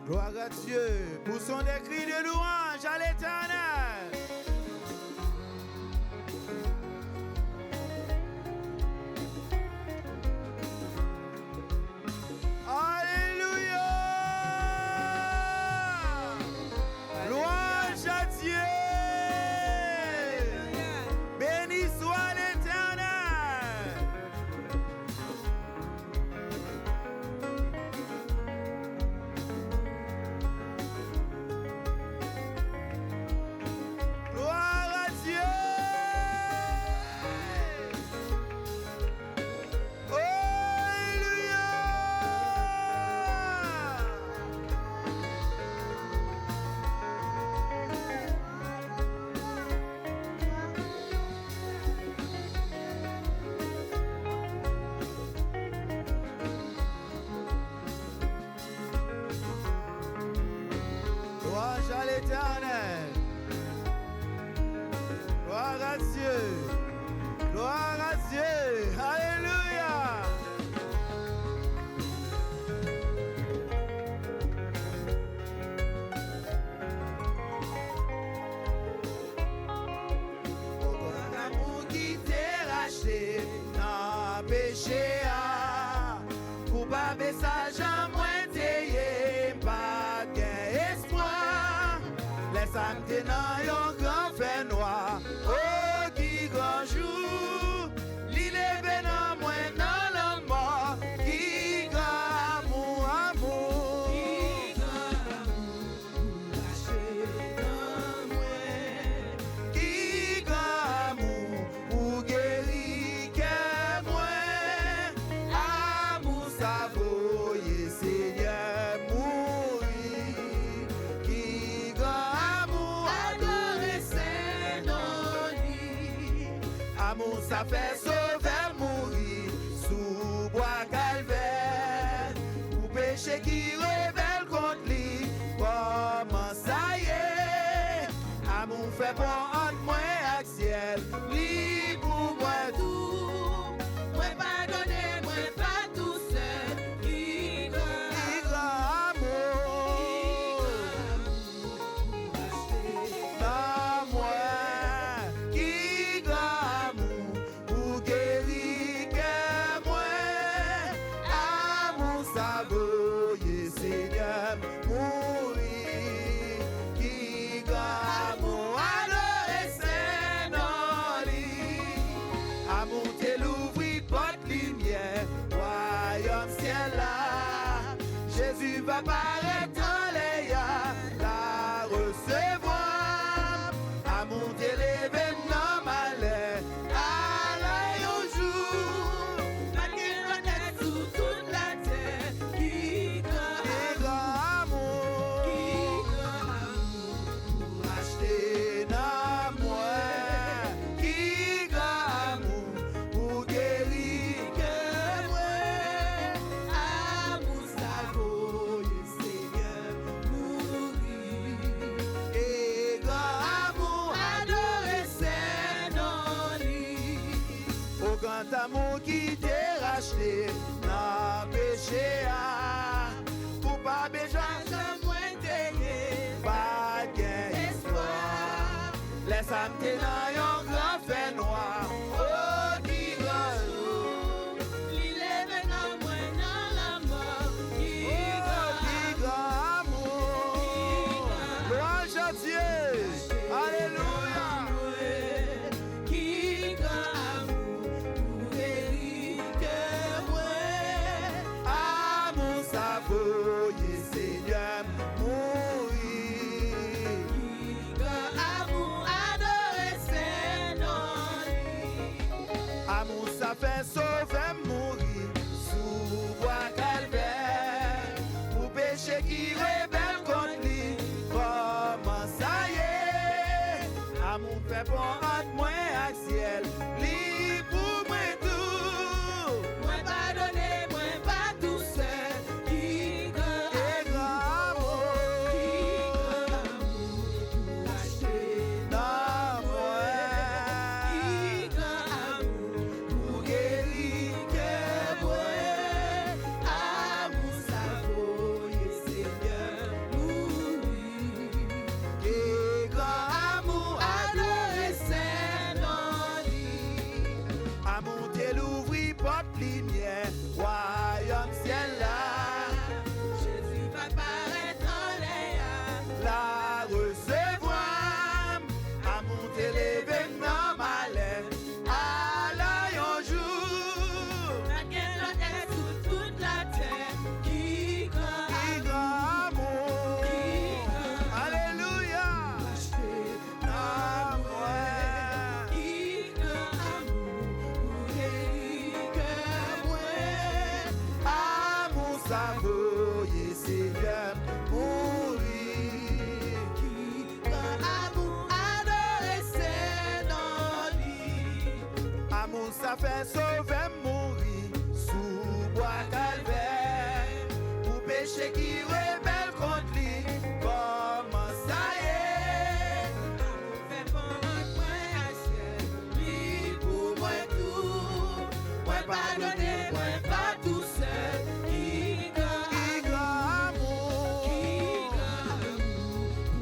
Gloire à Dieu. Poussons des cris de louange à l'Éternel. Alléluia. Louange à Dieu. Béni soit l'Éternel. Gloire à Dieu. Louange à l'Éternel. Gloire à Dieu. Gloire à Dieu. Alléluia. Aucun amour qui t'est racheté dans péché. Pour pas message à moins t'ayez pas d'espoir. Laisse-moi te dans yon grand fait noir. Oh, qui grand jour, l'île est dans moi dans la mort. Qui grand amour, amour. Qui grand amour, lâché dans moi. Qui grand amour, ou guéri que moi. Amour, ça voyez, Seigneur, mourir. Qui grand amour, adoré, c'est non lit. Amour, ça fait sauver, mourir sous bois calvaire. Pour péché qui rebelle contre lui, comment ça y est? Amour fait bon entre moi et ciel, lui pour moi tout. Moi pardonner, moi pas tout seul. Qui grand amour, dans moi. Qui grand amour, ou guéri que moi. Amour savoyé, Seigneur, mourir. Qui grand amour, adoré, c'est non lit. Amour t'es l'ouvri, porte lumière, royaume ciel là. Jésus va paraître dans les yeux, la recevoir. Amour t'es l'événement malheur, à la au jour. Marqué dans tête sous toute la terre. Qui grand amour, acheté dans moi. Qui grand amour, pour guérir que moi. Amour savoyé, Seigneur, mourir. Et grand amour, adoré, c'est non lit. Au grand amour qui t'est racheté dans péché. Pour pas besoin de moins t'aider, pas d'espoir. Laisse-moi te dans yon grand fait noir. Oh, qui grand jour, l'île est dans moi dans la mort. Qui grand amour, louange à Dieu. Alléluia. Qui grand amour, guéri que moi. Amour savoyé, Seigneur, mourir. Qui grand amour, adoré, c'est non lit. Amour ça fait sauver, mourir sous bois calvaire. Pour péché qui rebelle contre lui, comment ça y est? Amour fait bon entre moi et ciel, lui pour moi tout. Moi pardonner, moi pas tout seul. Qui grand amour, acheté dans moi. Qui grand amour, pour guérir que porte lumière, royaume ciel là. Jésus va paraître en l'air. La recevoir, à monter l'événement malais, à un jour. Laquelle est sous toute la terre, qui grand Amour, Alléluia, amour, qui grand amour, pour guérir que moi. amour savoyé Seigneur, mourir. Qui grand amour, adoré c'est dans lui. Amour ça fait sauver mourir sous bois calvaire, pour péché qui rebelle contre lui, comment ça y est? Amour fait pendant moi à ciel, lui pour moi tout. Moi pardonner, moi pas tout seul. Qui grand Qui grand amour, amour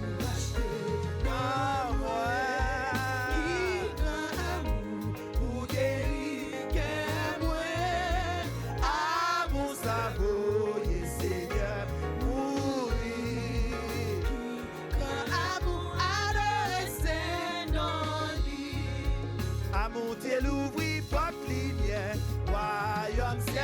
pour acheter. amour, Qui grand amour pour guérir que moi. amour savoyé Seigneur, mourir. Grand amour adoré c'est dans lui. Amour Dieu l'ouvrit porte lumière, royaume ciel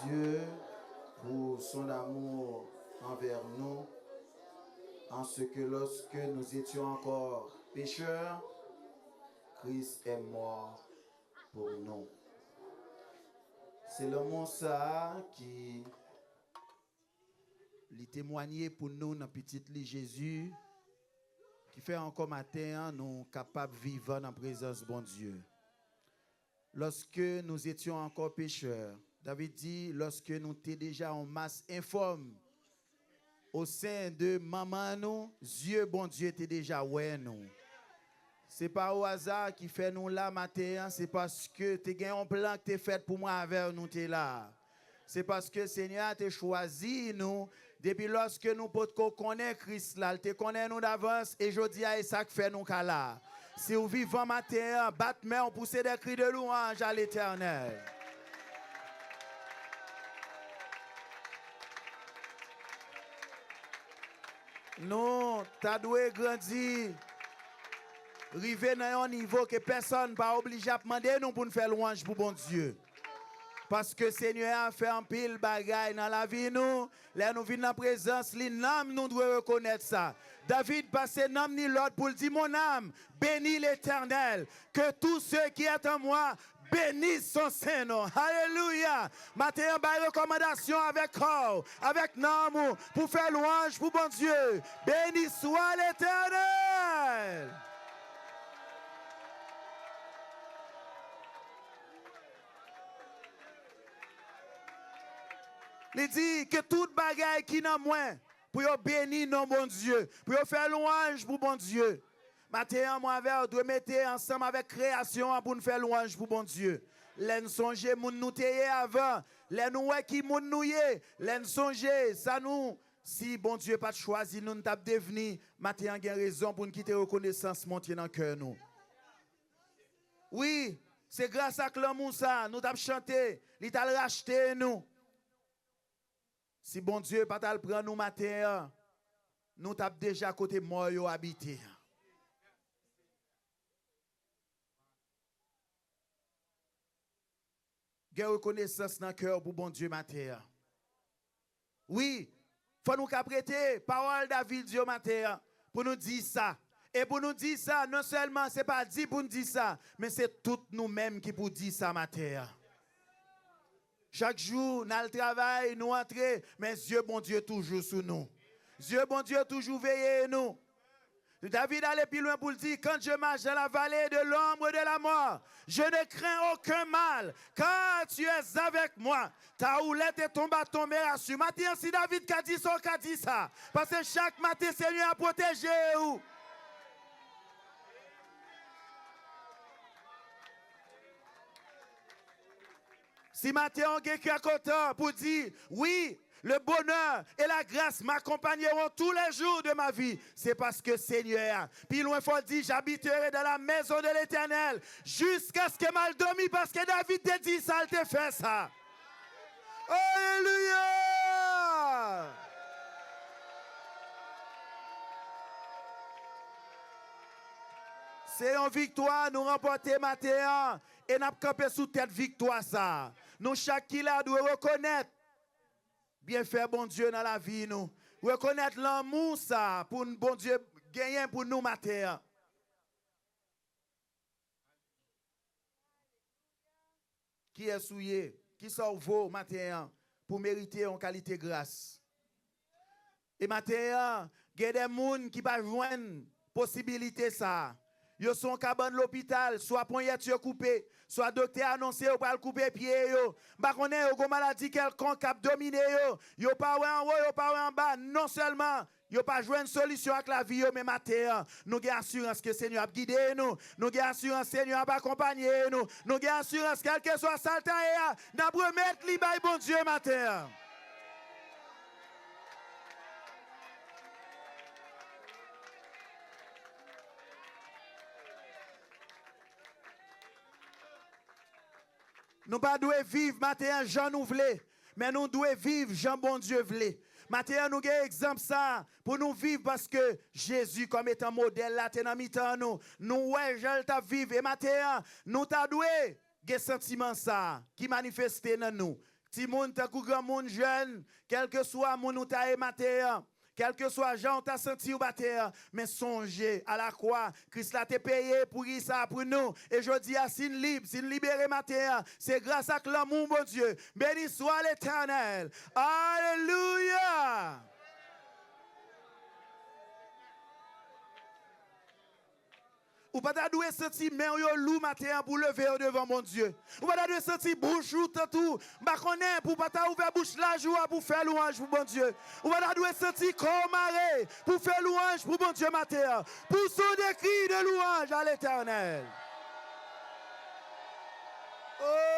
Dieu pour son amour envers nous, en ce que lorsque nous étions encore pécheurs, Christ est mort pour nous. C'est le mot ça qui lui témoignait pour nous dans petite lit Jésus, qui fait encore matin nous capables de vivre dans la présence de bon Dieu. Lorsque nous étions encore pécheurs, David dit, lorsque nous étions déjà en masse informe, au sein de maman nous, Dieu bon Dieu était déjà ouais nous. C'est pas au hasard qui fait nous là matin, c'est parce que tu as un plan que tu fait pour moi avec nous t'es là. C'est parce que Seigneur t'a choisi nous depuis lorsque nous pouvons connaître Christ là, te connaît nous d'avance et jodi a ça que fait nous là. Si vous vivez matin, batte main, pousser des cris de louange à l'Éternel. Nous, t'as dû grandir. River dans un niveau que personne n'est pas obligé à demander nous pour nous faire louange pour bon Dieu. Parce que Seigneur a fait un pile bagaille dans la vie nous. Là nous venons dans la présence, l'âme nous doit reconnaître ça. David passait nom ni l'autre pour dire mon âme, bénis l'Éternel. Que tous ceux qui sont en moi bénissent son Saint-Nom. Alléluia. Matin, une recommandation avec corps, avec nom pour faire louange pour bon Dieu. Béni soit l'Éternel. Il dit que toute bagaille qui n'a moins pour bénir non bon Dieu, pour faire louange pour bon Dieu. Matin, moi avec doit mettre ensemble avec création pour nous faire louange pour bon Dieu. L'en songer moun nous téye avant, l'en nous qui moun nous yé, l'en songer ça nous si bon Dieu pas choisi nous t'a devenir matin a raison pour nous quitter reconnaissance monter dans cœur nous. Oui, c'est grâce à l'amour ça nous t'a chanté, il t'a racheté nous. Si bon Dieu pas t'al prendre nous matin, nous t'a déjà côté mort yo habité. Gain reconnaissance dans cœur pour bon Dieu matin. Oui, faut nous prêter parole David Dieu matin pour nous dire ça. Et pour nous dire ça, non seulement c'est pas dit pour nous dire ça, mais c'est tout nous-mêmes qui pour dire ça matin. Chaque jour, dans le travail, nous entrons, mais Dieu, bon Dieu, toujours sous nous. Dieu, bon Dieu, toujours veillé nous. David allait plus loin pour le dire, quand je marche dans la vallée de l'ombre de la mort, je ne crains aucun mal, car tu es avec moi. Ta houlette et ton bâton me rassurent. Matin, si David a dit ça, qu'a dit ça. Parce que chaque matin, Seigneur a protégé vous. Si matin on est content pour dire, oui, le bonheur et la grâce m'accompagneront tous les jours de ma vie, c'est parce que Seigneur, puis loin faut dire, j'habiterai dans la maison de l'Éternel jusqu'à ce que mal dormi, parce que David te dit ça, il te fait ça. Alléluia! C'est une victoire, nous remporter matin et nous camper sous tête victoire ça. Nous chaque qui là doit reconnaître bien faire bon Dieu dans la vie nous. Reconnaître l'amour ça pour bon Dieu gagner pour nous matin. Qui est souillé, qui sauve matin pour mériter en qualité grâce. Et matin, il y a des gens qui pas joindre possibilité ça. Yo sont cabane l'hôpital, soit poignet coupé, soit docteur annoncé ou pas le couper pied yo. Ba connait yo maladie quelconque qui a dominé yo. Yo pas en haut, yo pas en bas, non seulement yo pas joué une solution avec la vie yo, mais matin nous avons assurance que Seigneur a guidé nous, nous avons assurance Seigneur a accompagné nous, nous avons assurance quel que soit ça n'a remettre li bay bon Dieu matin. Nous ne devons pas vivre matin Jean nous voulons, mais nous devons vivre Jean bon Dieu voulait. Matin nous avons un exemple ça pour nous vivre parce que Jésus comme étant modèle là t'es dans mi-temps nous. Nous ouais Jean t'a vivre et matin nous t'a doué des sentiments ça qui manifestent dans nous. Ti moun ta kou grand moun jeune, quel que soit moun ou ta matin, quel que soit Jean t'a senti ou bataille, mais songez à la croix, Christ l'a te payé pour ça pour nous. Et je dis à sin libre, sin libéré matin, c'est grâce à l'amour mon Dieu. Béni soit l'Éternel. Alléluia. Ou pas d'avoir senti mais yo loup matin pour lever devant mon Dieu. Ou pas d'avoir senti bouche ou tout, bah connaît pour pas ouvrir bouche la joie pour faire louange pour mon Dieu. Ou pas d'avoir senti comme marée pour faire louange pour mon Dieu matin. Pour son cris de louange à l'Éternel. Alléluia.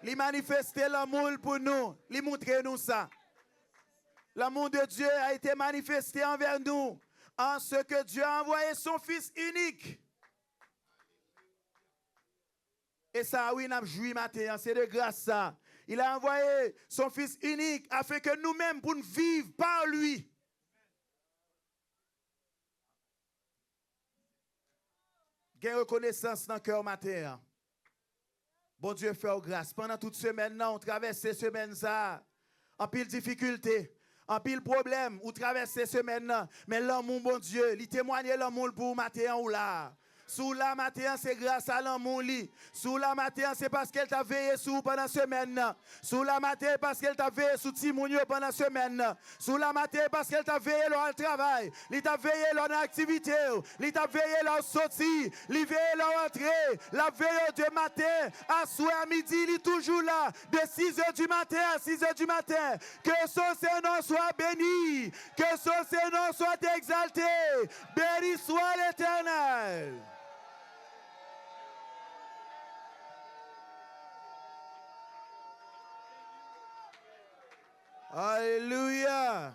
Il manifester l'amour pour nous, il montrer nous ça. L'amour de Dieu a été manifesté envers nous en ce que Dieu a envoyé son Fils unique. Et ça, oui, nous avons joui matin, c'est de grâce ça. Il a envoyé son Fils unique afin que nous-mêmes, pour nous vivre par lui. Gain reconnaissance dans le cœur matin. Bon Dieu fait grâce. Pendant toute semaine, on traverse ces semaines, en pile difficulté, en pile problème, ou traverse ces semaines, mais l'amour, bon Dieu, il témoigne l'amour pour matin ou là. Sous la matin, c'est grâce à l'amour. Sous la matin, c'est parce qu'elle t'a veillé sous pendant la semaine. Sous la matin, parce qu'elle t'a veillé sous Timounio pendant la semaine. Sous la matin, parce qu'elle t'a veillé dans le travail. Il t'a veillé dans l'activité. Il t'a veillé dans la sortie. Il veillé dans l'entrée. La veille de matin, à soir, à midi, il est toujours là. De 6h du matin à 6h du matin. Que son Seigneur soit béni. Que son Seigneur soit exalté. Béni soit l'Éternel. Alléluia.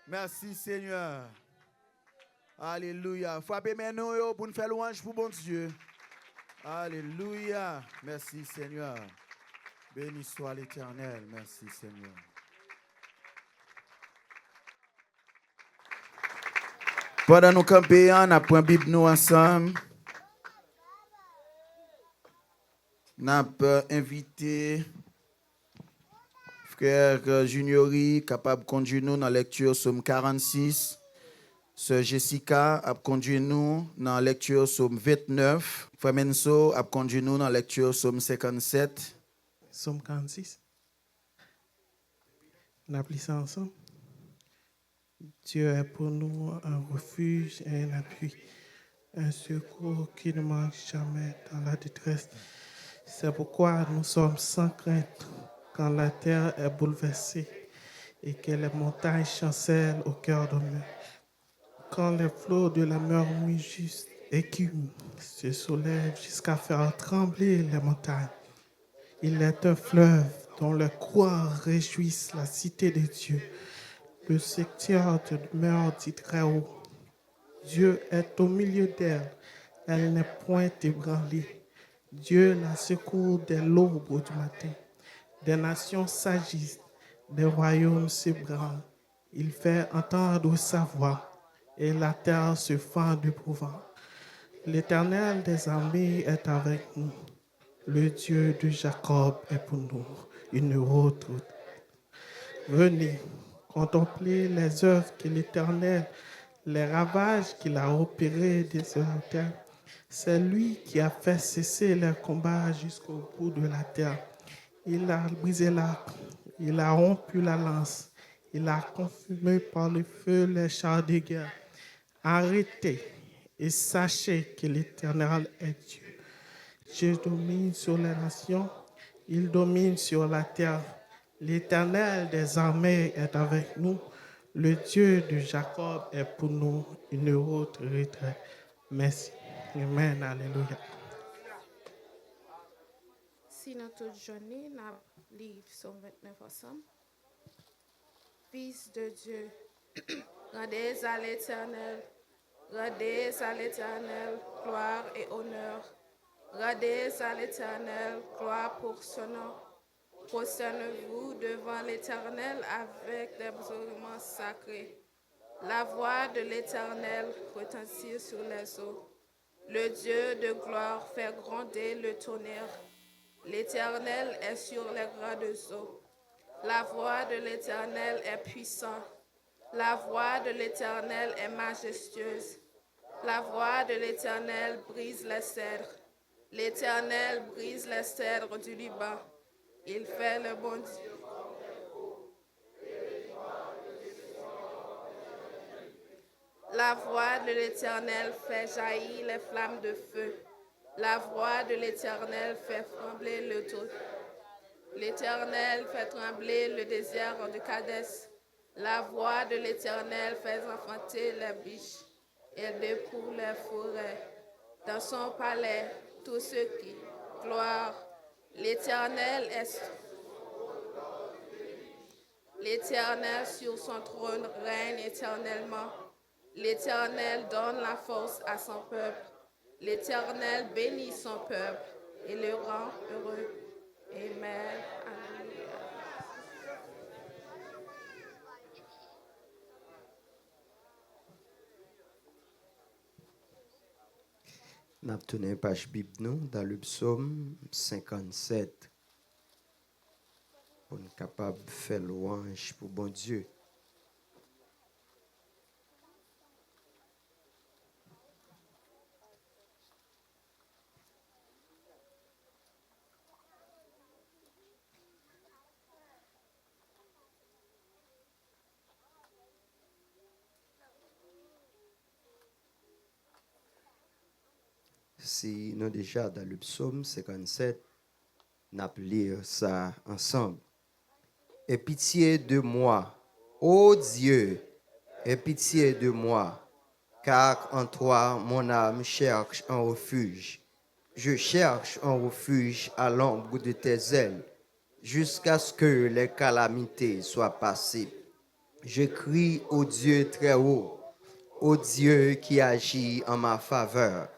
Merci Seigneur. Alléluia. Frappez maintenant pour nous faire louange pour bon Dieu. Alléluia. Merci Seigneur. Béni soit l'Éternel. Merci Seigneur. Pendant nous camper, on a pris Bible nous ensemble. On a invité Frère Juniori, capable de conduire nous dans la lecture Somme 46. Sœur Jessica a conduit nous dans la lecture Somme 29. Frère Menso a conduit nous dans la lecture Somme 57. Somme 46. On a pris ça ensemble. Dieu est pour nous un refuge et un appui, un secours qui ne manque jamais dans la détresse. C'est pourquoi nous sommes sans crainte quand la terre est bouleversée et que les montagnes chancellent au cœur de mer. Quand les flots de la mer mugissent et qui se soulèvent jusqu'à faire trembler les montagnes. Il est un fleuve dont les courants réjouissent la cité de Dieu. Le secteur demeure dit très haut. Dieu est au milieu d'elle. Elle n'est point ébranlée. Dieu la secourt dès l'aube du matin. Des nations s'agissent, des royaumes s'ébranlent. Il fait entendre sa voix et la terre se fend d'épouvante. L'Éternel des armées est avec nous. Le Dieu de Jacob est pour nous une autre. Venez, contemplez les œuvres que l'Éternel, les ravages qu'il a opérés de sur la terre. C'est lui qui a fait cesser les combats jusqu'au bout de la terre. Il a brisé l'arc, il a rompu la lance, il a consumé par le feu les chars de guerre. Arrêtez et sachez que l'Éternel est Dieu. Dieu domine sur les nations, il domine sur la terre. L'Éternel des armées est avec nous. Le Dieu de Jacob est pour nous une haute retraite. Merci. Amen. Alléluia. Si dans toute journée, nous lisons Somme 29 ensemble. Fils de Dieu, rendez à l'Éternel, gloire et honneur. Rendez à l'Éternel, gloire pour son nom. Prosternez-vous devant l'Éternel avec des instruments sacrés. La voix de l'Éternel retentit sur les eaux. Le Dieu de gloire fait gronder le tonnerre. L'Éternel est sur les grandes eaux. La voix de l'Éternel est puissante. La voix de l'Éternel est majestueuse. La voix de l'Éternel brise les cèdres. L'Éternel brise les cèdres du Liban. Il fait le bon Dieu. La voix de l'Éternel fait jaillir les flammes de feu. La voix de l'Éternel fait trembler le tout. L'Éternel fait trembler le désert de Kadès. La voix de l'Éternel fait enfanter les biches. Elle dépouille les forêts. Dans son palais, tous ceux qui gloire. L'Éternel est L'Éternel sur son trône règne éternellement. L'Éternel donne la force à son peuple. L'Éternel bénit son peuple et le rend heureux. Amen. Alléluia. Nous avons tourné une page Bible nous, dans le psaume 57 pour être capable de faire louange pour bon Dieu. Si nous déjà dans le psaume 57, nous allons lire ça ensemble. Aie pitié de moi, ô Dieu, aie pitié de moi, car en toi mon âme cherche un refuge. Je cherche un refuge à l'ombre de tes ailes, jusqu'à ce que les calamités soient passées. Je crie au Dieu très haut, au Dieu qui agit en ma faveur.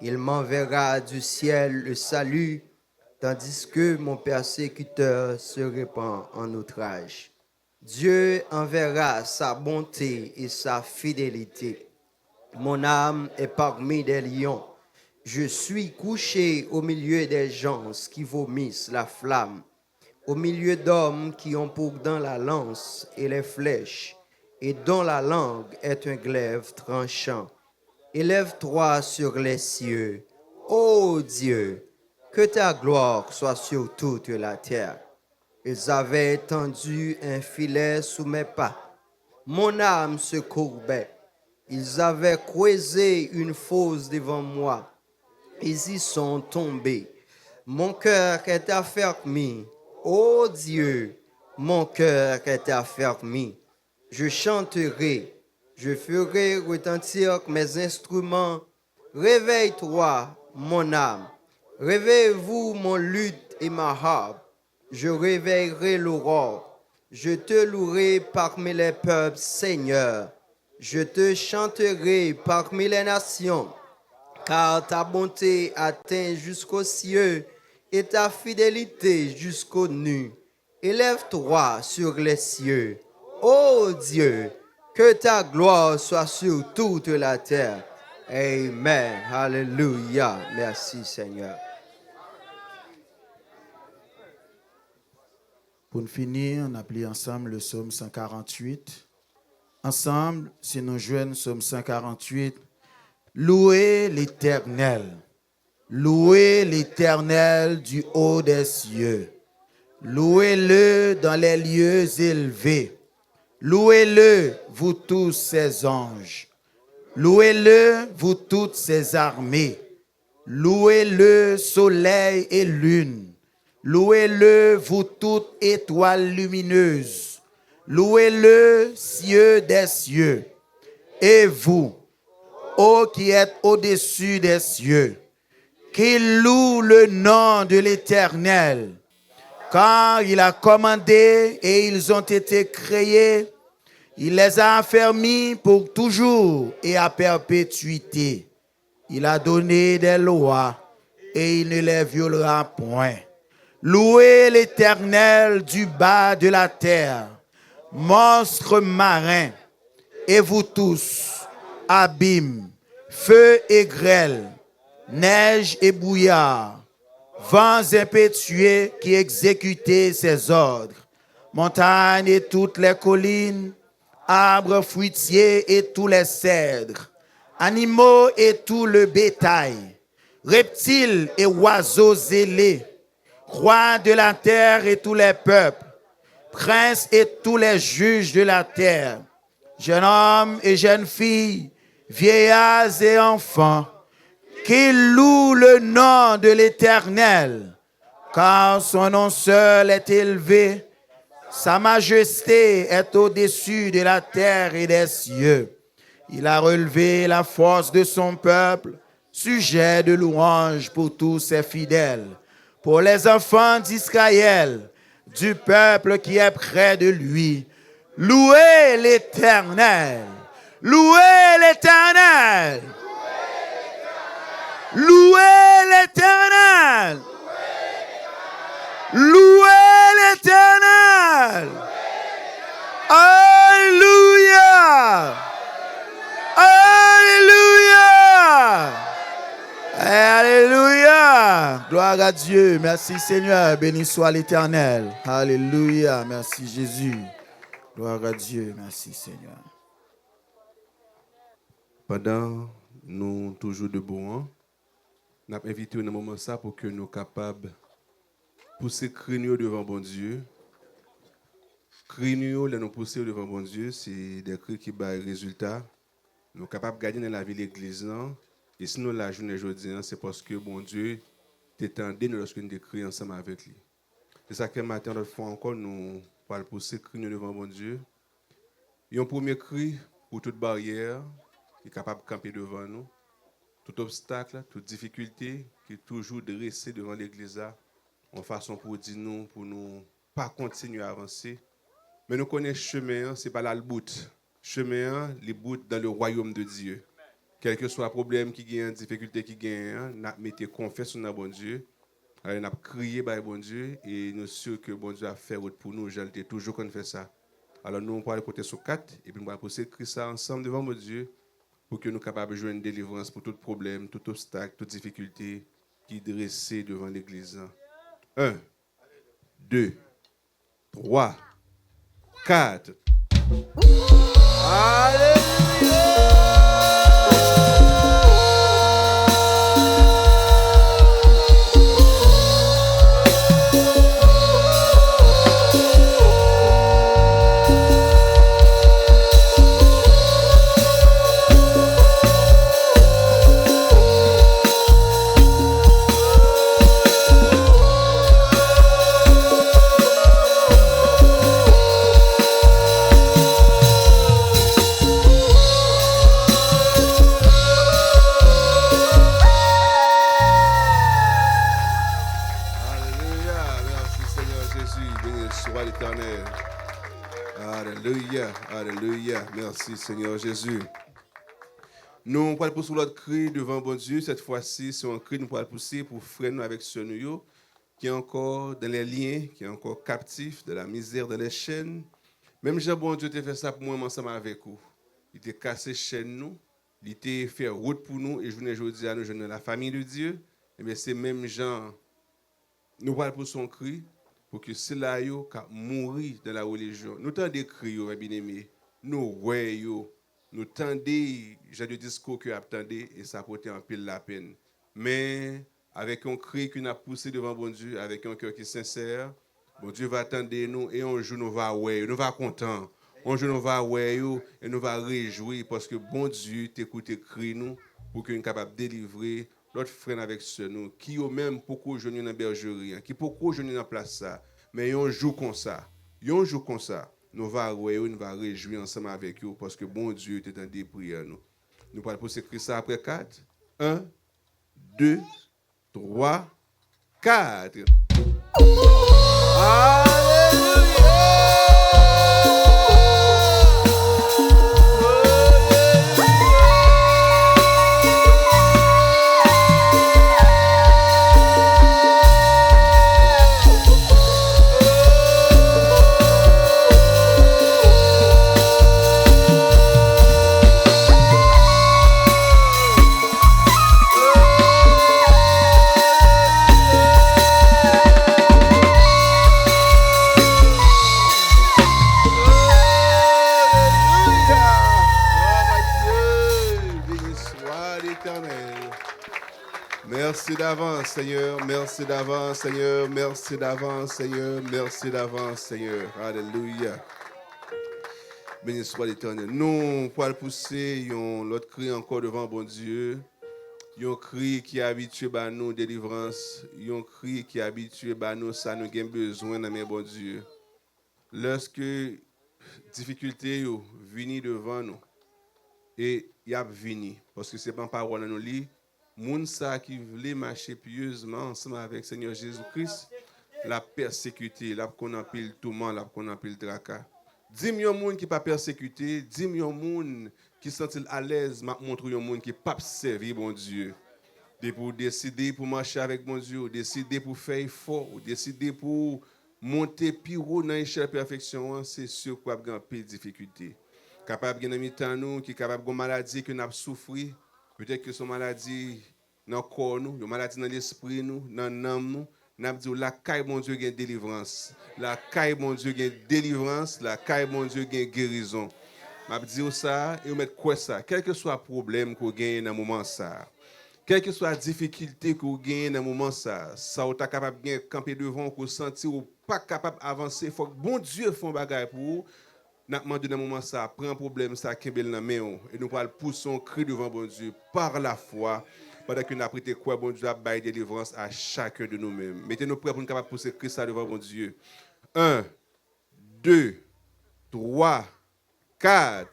Il m'enverra du ciel le salut, tandis que mon persécuteur se répand en outrage. Dieu enverra sa bonté et sa fidélité. Mon âme est parmi des lions. Je suis couché au milieu des gens qui vomissent la flamme, au milieu d'hommes qui ont pour dans la lance et les flèches, et dont la langue est un glaive tranchant. Élève-toi sur les cieux, ô Dieu, que ta gloire soit sur toute la terre. Ils avaient tendu un filet sous mes pas. Mon âme se courbait. Ils avaient creusé une fosse devant moi. Ils y sont tombés. Mon cœur est affermi. Ô Dieu, mon cœur est affermi. Je chanterai. Je ferai retentir mes instruments. Réveille-toi, mon âme. Réveillez-vous, mon luth et ma harpe. Je réveillerai l'aurore. Je te louerai parmi les peuples, Seigneur. Je te chanterai parmi les nations. Car ta bonté atteint jusqu'aux cieux et ta fidélité jusqu'aux nues. Élève-toi sur les cieux, ô Dieu. Que ta gloire soit sur toute la terre. Amen. Alléluia. Merci Seigneur. Pour finir, on appelle ensemble le psaume 148. Ensemble, si nous jouons le psaume 148, louez l'Éternel. Louez l'Éternel du haut des cieux. Louez-le dans les lieux élevés. Louez-le, vous tous ses anges. Louez-le, vous toutes ses armées. Louez-le, soleil et lune. Louez-le, vous toutes étoiles lumineuses. Louez-le, cieux des cieux. Et vous, ô qui êtes au-dessus des cieux, qui loue le nom de l'Éternel. Quand il a commandé et ils ont été créés, il les a affermis pour toujours et à perpétuité. Il a donné des lois et il ne les violera point. Louez l'Éternel du bas de la terre, monstres marins, et vous tous, abîmes, feu et grêle, neige et brouillard, vents impétueux qui exécutaient ses ordres, montagnes et toutes les collines, arbres fruitiers et tous les cèdres, animaux et tout le bétail, reptiles et oiseaux ailés, rois de la terre et tous les peuples, princes et tous les juges de la terre, jeunes hommes et jeunes filles, vieillards et enfants, qui louent le nom de l'Éternel, car son nom seul est élevé, sa majesté est au-dessus de la terre et des cieux. Il a relevé la force de son peuple, sujet de louange pour tous ses fidèles, pour les enfants d'Israël, du peuple qui est près de lui. Louez l'Éternel! Louez l'Éternel! Louez l'Éternel! Louez l'Éternel! Alléluia! Alléluia! Alléluia! Gloire à Dieu. Merci Seigneur. Béni soit l'Éternel. Alléluia. Merci Jésus. Gloire à Dieu. Merci Seigneur. Pendant nous toujours debout, nous avons invité un moment ça pour que nous soyons capables de pousser crânio devant bon Dieu. Crânio, là nous pousser devant bon Dieu, c'est des cris qui baillent résultat. Nous sommes capables de gagner dans la vie de l'église. Et sinon, la journée aujourd'hui, c'est parce que bon Dieu t'étendait lorsque nous crions ensemble avec lui. C'est ça que matin, notre fois encore, nous parlons pousser crânio devant bon Dieu. Et un premier cri pour toute barrière qui est capable de camper devant nous. Tout obstacle, toute difficulté qui est toujours dressé devant l'église en façon pour dire nous, pour nous pas continuer à avancer. Mais nous connaissons le chemin, ce n'est pas là le bout. Le chemin, les bouts dans le royaume de Dieu. Quel que soit le problème qui gagne, difficulté qui gagne, nous mettons confiance dans bon Dieu. Nous avons crié par bon Dieu et nous sommes sûrs que bon Dieu a fait route pour nous. J'ai toujours qu'on fait ça. Alors nous, on va aller côté sur 4 et puis on va pousser ça ensemble devant mon Dieu pour que nous soyons capables de jouer une délivrance pour tout problème, tout obstacle, toute difficulté qui est dressée devant l'église. 1, 2, 3, 4. Alléluia! Alléluia. Merci Seigneur Jésus. Nous allons pousser l'autre cri devant bon Dieu. Cette fois-ci, c'est un cri nous allons pousser pour frère nous avec ce nous qui est encore dans les liens, qui est encore captif, de la misère, dans les chaînes. Même Jean, bon Dieu, t'a fait ça pour moi ensemble avec vous. Il t'a cassé chaîne nous, il t'a fait route pour nous et je venais aujourd'hui à nous jeunes la famille de Dieu. Et bien c'est même Jean. Nous allons pousser son cri pour que cela yo ka mourir dans la religion. Nous tendez cri yo bien-aimé. Nous ouais yo, nous tendez j'ai du discours que attendez et ça porte en pile la peine. Mais avec un cri qu'on a poussé devant bon Dieu, avec un cœur qui est sincère, bon Dieu va attendre nous et un jour nous va ouais, nous va content. Un jour nous va ouais yo et nous va réjouir parce que bon Dieu t'écoute cri nous pour que nous capable délivrer l'autre frère avec ce nous qui au même beaucoup jeunes dans la bergerie, qui beaucoup jeunes dans place ça, mais on joue comme ça. On joue comme ça. Nous va nous va réjouir ensemble avec eux parce que bon Dieu t'est en prière nous. Nous allons pousser ça après 4. 1 2 3 4. Merci d'avance, Seigneur. Merci d'avance, Seigneur. Merci d'avance, Seigneur. Merci d'avance, Seigneur. Alléluia. Béni soit l'Éternel. Nous, pour le pousser, l'autre cri encore devant bon Dieu. Un cri qui est habitué à nous délivrance. Un cri qui est habitué à nous, ça nous avons besoin de bon Dieu. Lorsque difficulté viennent devant nous, et y a vini, parce que c'est pas une parole nous lit, moun sa qui voulait marcher pieusement ensemble avec Seigneur Jésus-Christ, la persécuté, la qu'on a pile tourment, la qu'on a pile tracas. 10 millions de monde qui pas persécuté, 10 millions de monde qui sont à l'aise, m'a montre un monde qui pas servir bon Dieu. De pour décider pour marcher avec bon Dieu, décider pour faire effort, décider pour monter plus haut dans l'échelle de perfection, c'est sûr qu'on a une peu de difficulté. Capable de gagner nous, qui est capable de maladie que nous avons souffert, peut-être que son maladie dans le corps, une maladie dans l'esprit, dans l'âme, nous avons dit la caille mon Dieu gagne délivrance, la caille mon Dieu gagne délivrance, la caille mon Dieu gagne guérison. Je dis ça et je mets quoi ça, quel que soit le problème que vous gagnez dans ce moment ça. Quelle que soit la difficulté que vous gagnez dans ce moment, ça vous est capable de camper devant, que vous sentez ou pas capable d'avancer. Il faut que bon Dieu fasse un bagage pour vous. Nous demandons dans ce moment, ça prend un problème, ça qui est dans la main. Et nous allons pousser un cri devant bon Dieu par la foi. Pendant que nous avons prêté quoi, bon Dieu a baillé délivrance à chacun de nous-mêmes. Mettez-nous prêts pour nous capables de pousser Christ devant bon Dieu. 1, 2, 3, 4.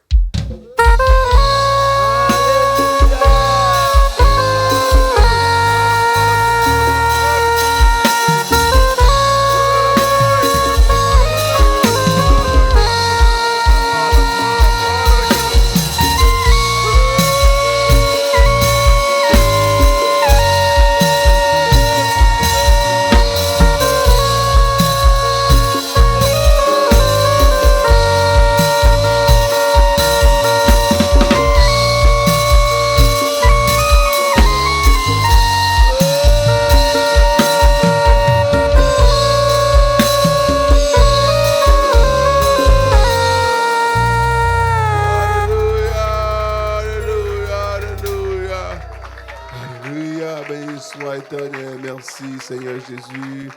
Merci Seigneur Jésus.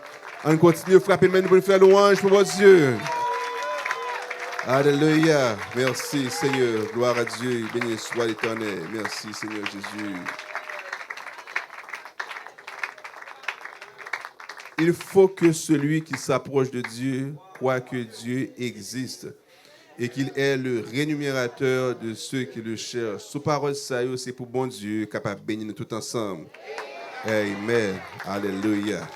On continue à frapper main pour faire louange pour votre Dieu. Alléluia. Merci Seigneur. Gloire à Dieu. Béni soit l'Éternel. Merci Seigneur Jésus. Il faut que celui qui s'approche de Dieu croit que Dieu existe et qu'il est le rémunérateur de ceux qui le cherchent. Sous parole ça, c'est pour bon Dieu capable de bénir nous tout ensemble. Amen. Alléluia.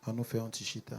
On nous fait un petit chita.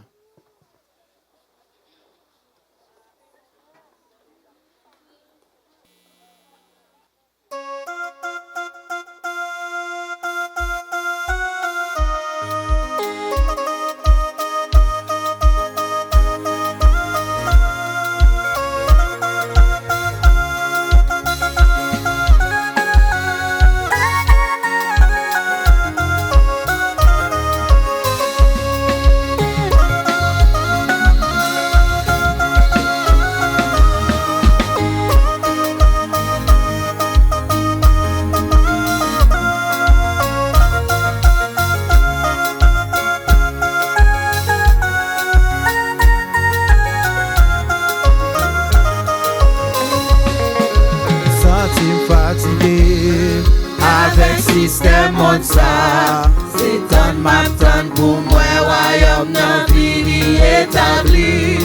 Système monde ça, c'est tant m'attend pour moi, royaume non fini établi.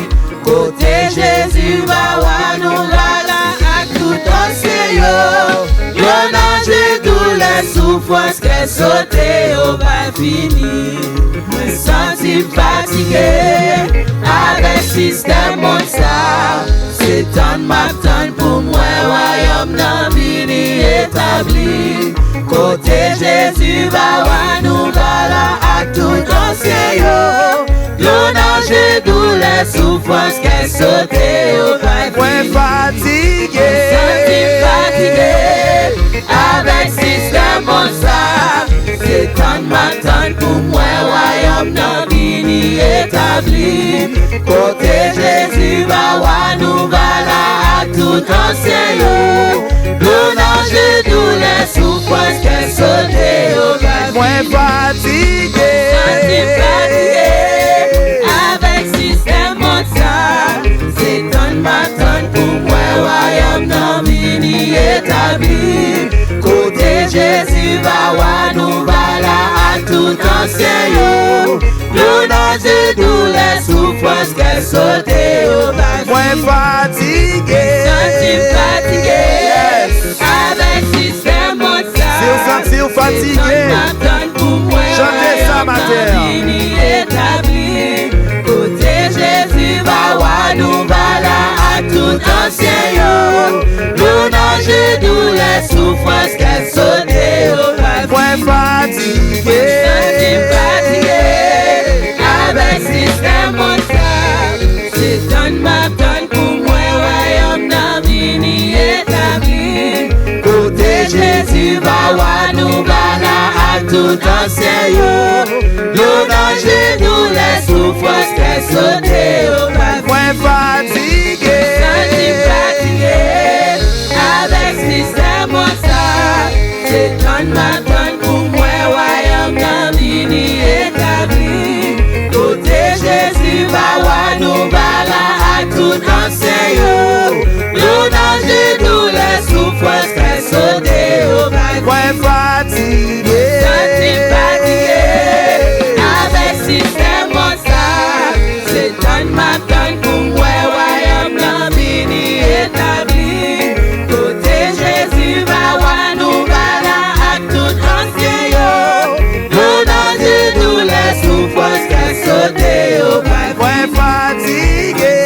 Côté Jésus, va nous la à tout océan. Yon ange tous les souffrances qu'elle sauté au pas fini. Me senti fatigué avec système monde ça, c'est tant m'attend pour moi, royaume non fini établi. Côté Jésus va nous la à tout océan. Yon ange d'où les souffrances qu'elle sauté au papier. Fatigué avec système bon ça. C'est tant m'attend pour moi, royaume non fini établi. Côté Jésus va nous tout ancien yo. L'onange d'où les souffrances qu'elle sauté au bas. Moins fatigué. Avec système mondial, c'est ton matin pour moi, royaume non vini établi. Côté Jésus va nous bala à tout ancien yo. L'onange d'où les souffrances qu'elle sauté au bas. Moins fatigué. Avec système mondial, si vous sentez fatigué, chantez ça matin. Côté Jésus va nous bala à tout ancien yo. L'onange d'où les souffrances qu'elle sauté au bas. Moins fatigué. Avec système mondial, c'est ton matin pour moi, royaume n'a vini établi. Côté Jésus va nous bala à tout ancien yo. L'onange d'où les souffrances qu'elle sauté au bas. Moins fatigué. Avec système mondial, c'est ton matin pour moi, royaume n'a vini établi. Côté Jésus va nous bala à tout ancien yo. L'onange d'où les souffrances qu'elle sauté au bas. Moins fatigué. Avec système mondial, c'est ton matin pour moi, royaume n'a vini établi. Côté Jésus va nous bala à tout ancien yo. L'onange d'où les souffrances qu'elle sauté au bas. Moins fatigué.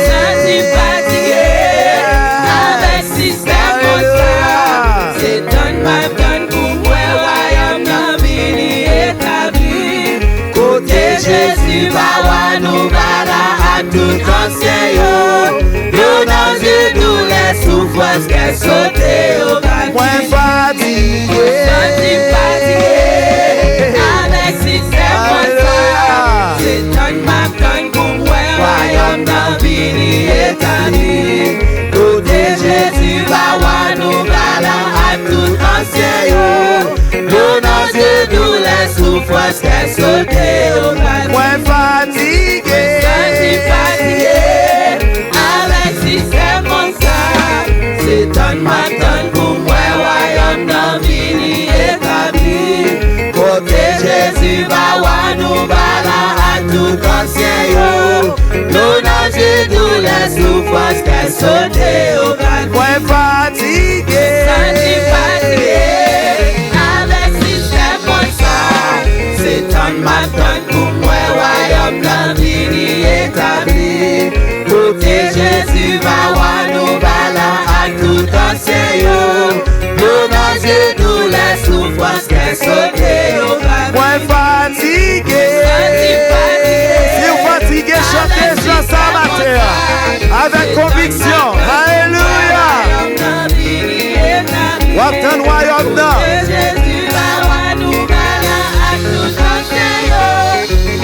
Avec système mondial, c'est ton matin pour moi, royaume n'a vini établi. Côté Jésus va nous bala à tout ancien yo. L'onange d'où les souffrances qu'elle sauté au bas. Moins fatigué. Avec système mondial, c'est ton matin pour moi, royaume n'a vini établi. Côté Jésus va nous bala à tout ancien yo. L'onange d'où les souffrances qu'elle sauté au bas. Moins fatigué. Avec système mondial, c'est ton matin pour moi, royaume n'a vini établi. Côté Jésus va nous bala à tout ancien yo. L'onange d'où les souffrances qu'elle sauté au bas. Moins fatigué. Avec système mondial, c'est ton matin pour moi, royaume n'a vini établi. Côté Jésus va nous bala à tout ancien yo. L'onange d'où les souffrances qu'elle sauté au bas. Moins fatigué. Si vous fatigué, chantez ça matin. Avec conviction. Alléluia. Wapton royaume là. Jésus va nous bala à tout ancien yo.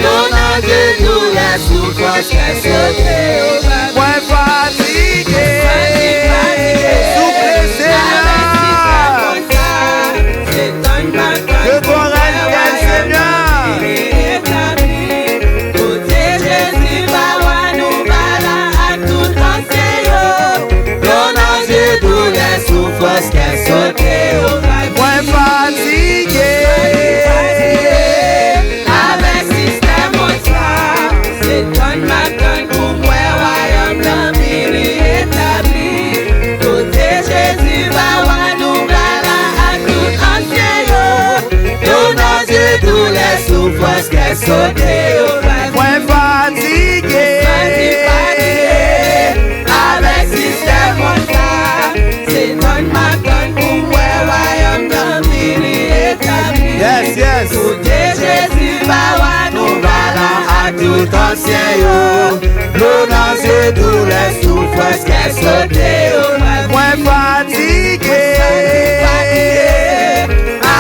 L'onange d'où les souffrances qu'elle sauté au bas. Moins fatigué. Souple Seigneur. Que ton règne vienne, Seigneur. Côté Jésus va nous bala à tout ancien yo. L'onange d'où les souffrances qu'elle sauté au bas. Moins fatigué. Avec système mondial, c'est ton matin pour moi, royaume n'a vini établi. Côté Jésus va nous bala à tout ancien yo. L'onange d'où les souffrances qu'elle sauté au bas. Moins fatigué. Avec système mondial, c'est ton matin pour moi, royaume n'a vini établi. Yes, yes. Côté Jésus va nous bala à tout ancien yo. L'onange d'où les souffrances qu'elle sauté au bas. Moins fatigué.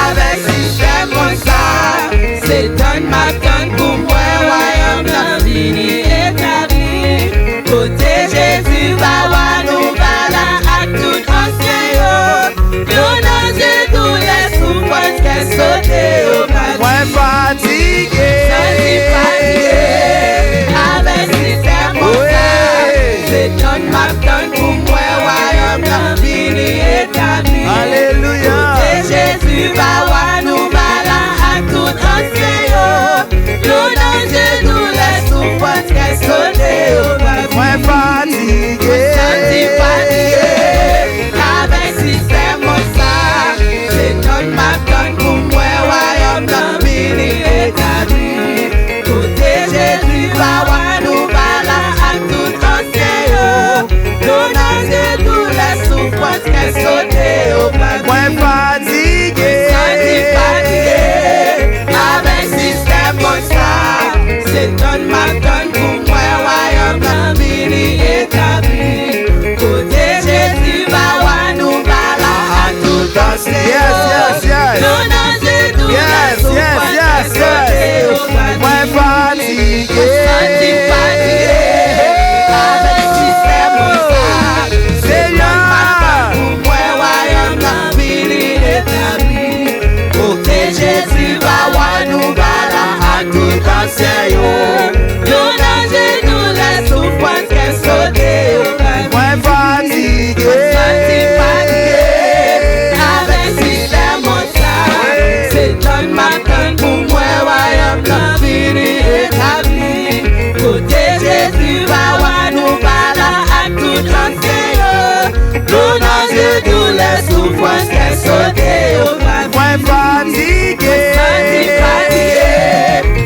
Avec système mondial, c'est ton matin pour moi, royaume n'a vini établi. Côté Jésus va nous bala à tout Jésus va voir nous bala à tout ancien yo. Nous dans genoux les souffrances qu'elle sonné au Moi fatigué. Senti fatigué avec système comme ça. C'est ton ma donne pour moi royaume dans mini établi. Côté Jésus va voir nous bala à tout ancien yo. Nous dans genoux les souffrances qu'elle sonné au Moi fatigué. Senti fatigué avec système comme ça. C'est ton ma donne pour moi royaume dans mini établi. Côté Jésus va voir nous bala à tout ancien Yes, yes, yes. Nous dans genoux Yes, les yes, souffrances yes, qu'elle sonné au yes. Moi fatigué. Senti fatigué avec système comme ça. C'est ton ma donne pour moi royaume dans mini établi. Côté Jésus va voir nous bala à tout ancien yo. Nous dans genoux les souffrances qu'elle sonné au Moi fatigué. Senti fatigué avec système comme ça. C'est ton matin pour moi royaume dans fini établi. Côté Jésus va voir nous bala à tout ancien yo. Nous dans genoux les souffrances qu'elle sonné au Moi fatigué. Senti fatigué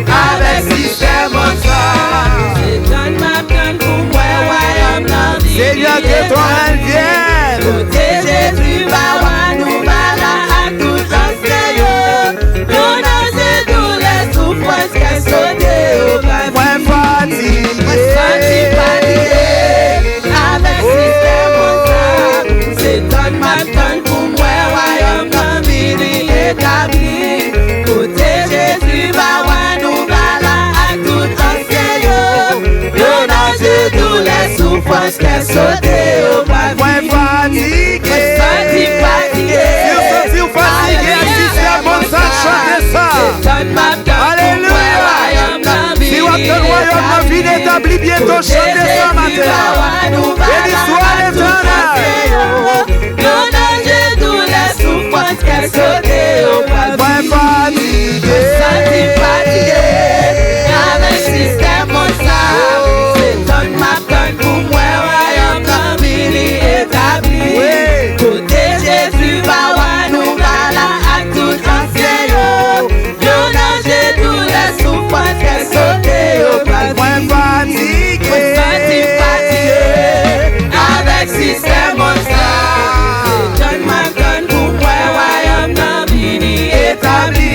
avec système comme ça. C'est ton matin pour moi royaume dans fini Seigneur, que ton règne vienne. Côté Jésus va voir nous bala à tout ancien yo. Nous dans genoux les souffrances qu'elle sonné au Moi fatigué. Senti fatigué avec système comme ça. C'est ton matin pour moi royaume dans mini établi. Côté Jésus va voir nous bala à tout ancien yo. Nous dans genoux les souffrances qu'elle sonné au Moi fatigué. Senti fatigué. Si vous fatigué, assistez bon ça, chantez ça. Alléluia. Si vous êtes le royaume dans vie établi, bientôt chantez ça matin. Béni soit l'Éternel. Nous dans genoux les souffrances qu'elle sonné au Moi fatigué. Senti fatigué avec système comme ça. C'est ton matin pour moi royaume dans mini établi. Oui. Côté Jésus va voir nous bala à tout ancien yo. Nous dans genoux les souffrances qu'elle sonné au Moi fatigué. Senti fatigué avec système comme ça. C'est ton matin pour moi royaume dans mini établi.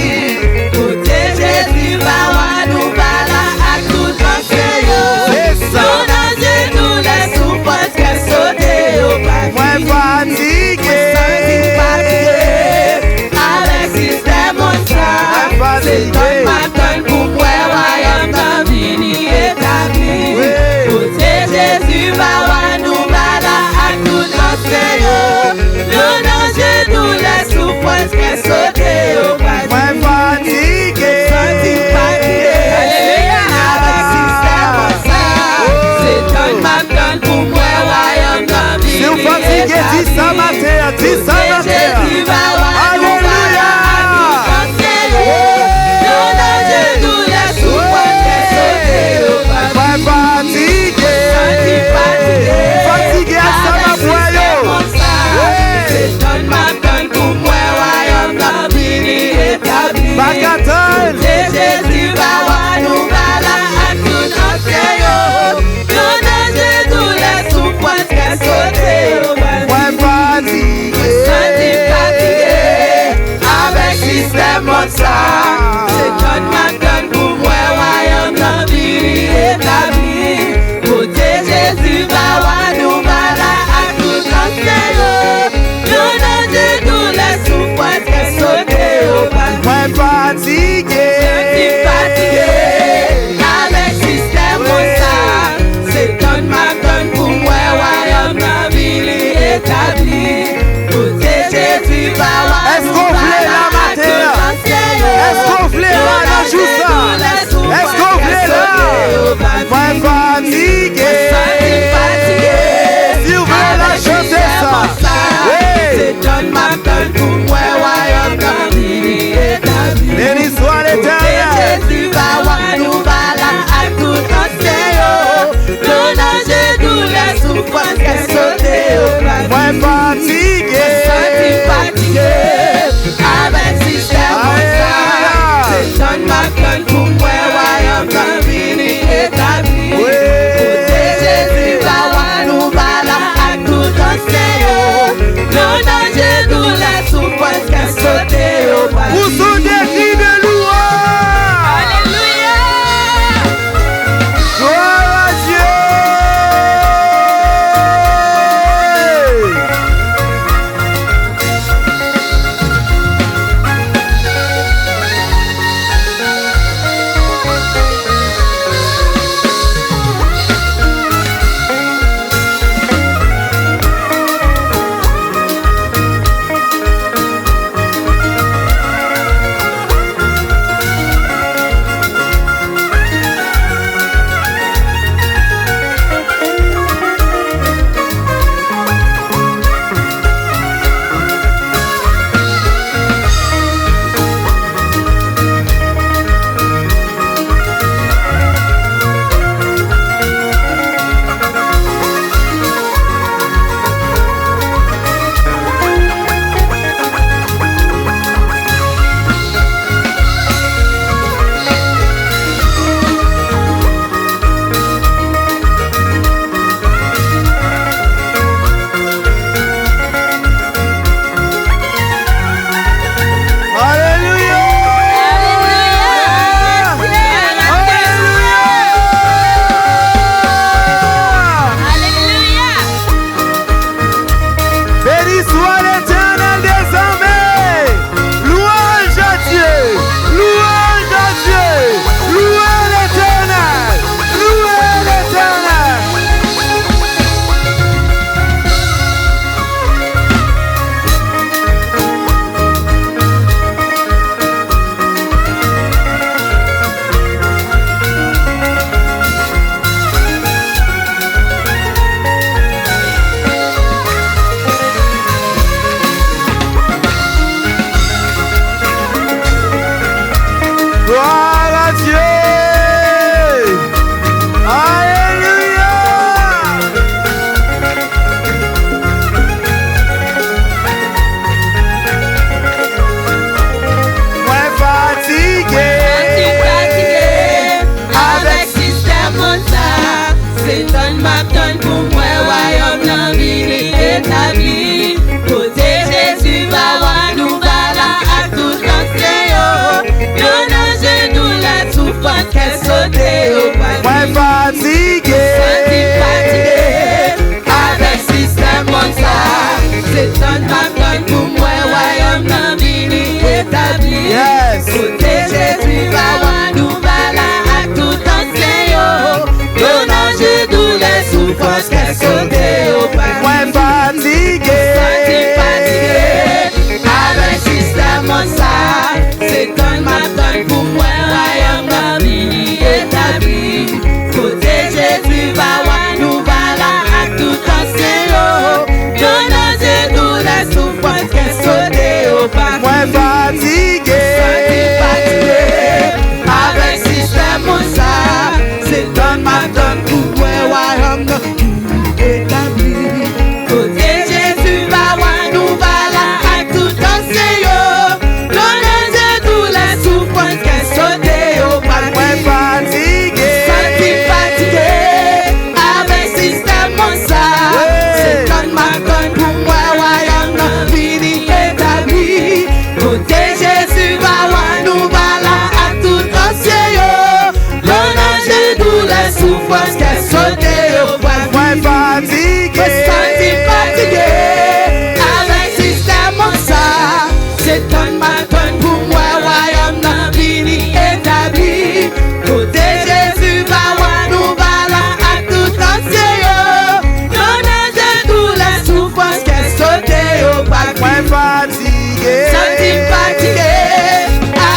Côté Jésus va voir nous bala à tout ancien yo. C'est ça. Nous dans genoux les souffrances qu'elle sonné au Moi fatigué. Senti fatigué avec système comme ça. Moi C'est ton fatigué. matin pour moi royaume dans mini établi. Oui. Côté Jésus va voir nous bala à tout ancien yo. Nous dans genoux les souffrances qu'elle sonné au Moi fatigué. Senti fatigué avec système comme ça. C'est ton matin pour moi royaume dans mini Si vous fatigué, dis ça matin, dis ça matin. Jésus va voir nous bala à tout ancien yo. Nous dans genoux les souffrances qu'elle sonné au Moi fatigué. Senti fatigué Fatigué à ça ma voyou. C'est ton matin pour moi royaume dans mini établi. Bagatelle. Et Jésus va voir nous bala à tout ancien yo. Nous dans genoux les souffrances qu'elle sonné au Moi fatigué. Senti fatigué avec système comme ça. C'est ton matin pour moi royaume dans mini établi. Côté Jésus va voir nous bala à tout ancien yo. Nous dans genoux les souffrances qu'elle sonné au Moi fatigué. Senti fatigué avec système comme ça. C'est ton matin pour moi royaume dans mini établi. Côté Jésus va voir Est-ce nous qu'on voulait bala la à matin? tout ancien yo. Est-ce qu'on voulait la dans joue ça? Est-ce qu'on voulait là? Moi fatigué. Senti fatigué Si vous voulez la chanter ça. Oui. C'est ton matin pour moi royaume dans Moi fatigué. Fatigué. Avec système c'est ton matin pour moi, royaume dans fini établi. Côté Jésus, va nous va là à tout enseignant. Non danger, douleur, souffrance, qu'à sauter au bas. Où sont des cris de louange? Alléluia. Gloire à Dieu. Yes. Côté Jésus va nous bala à tout enseignant. Nos dangers, douleurs, souffrances, qu'elle sauter au pas. Moi fatigué. Avec système ça, c'est un matin pour moi, royaume dans mini établi. Côté Jésus va nous bala à tout enseignant. Nos dangers, douleurs, souffrances, qu'elle sauter au pas. Moi fatigué. Avec système ça, c'est un matin pour moi, royaume dans mini établi. Côté Jésus va nous bala à tout enseignant. Nos dangers, douleurs, souffrances, qu'elle sauter au pas. Moi fatigué. Avec système ça, c'est un matin pour moi, royaume dans fini établi. Côté Jésus va nous bala à tout enseignant. Nos dangers, douleurs, souffrances, qu'elle sauter au pas. Moi fatigué. Avec système ça, c'est un matin pour moi, royaume dans fini établi. Côté Jésus va nous bala à tout enseignant. Nos dangers, douleurs, souffrances, qu'elle sauter au pas. Moi fatigué.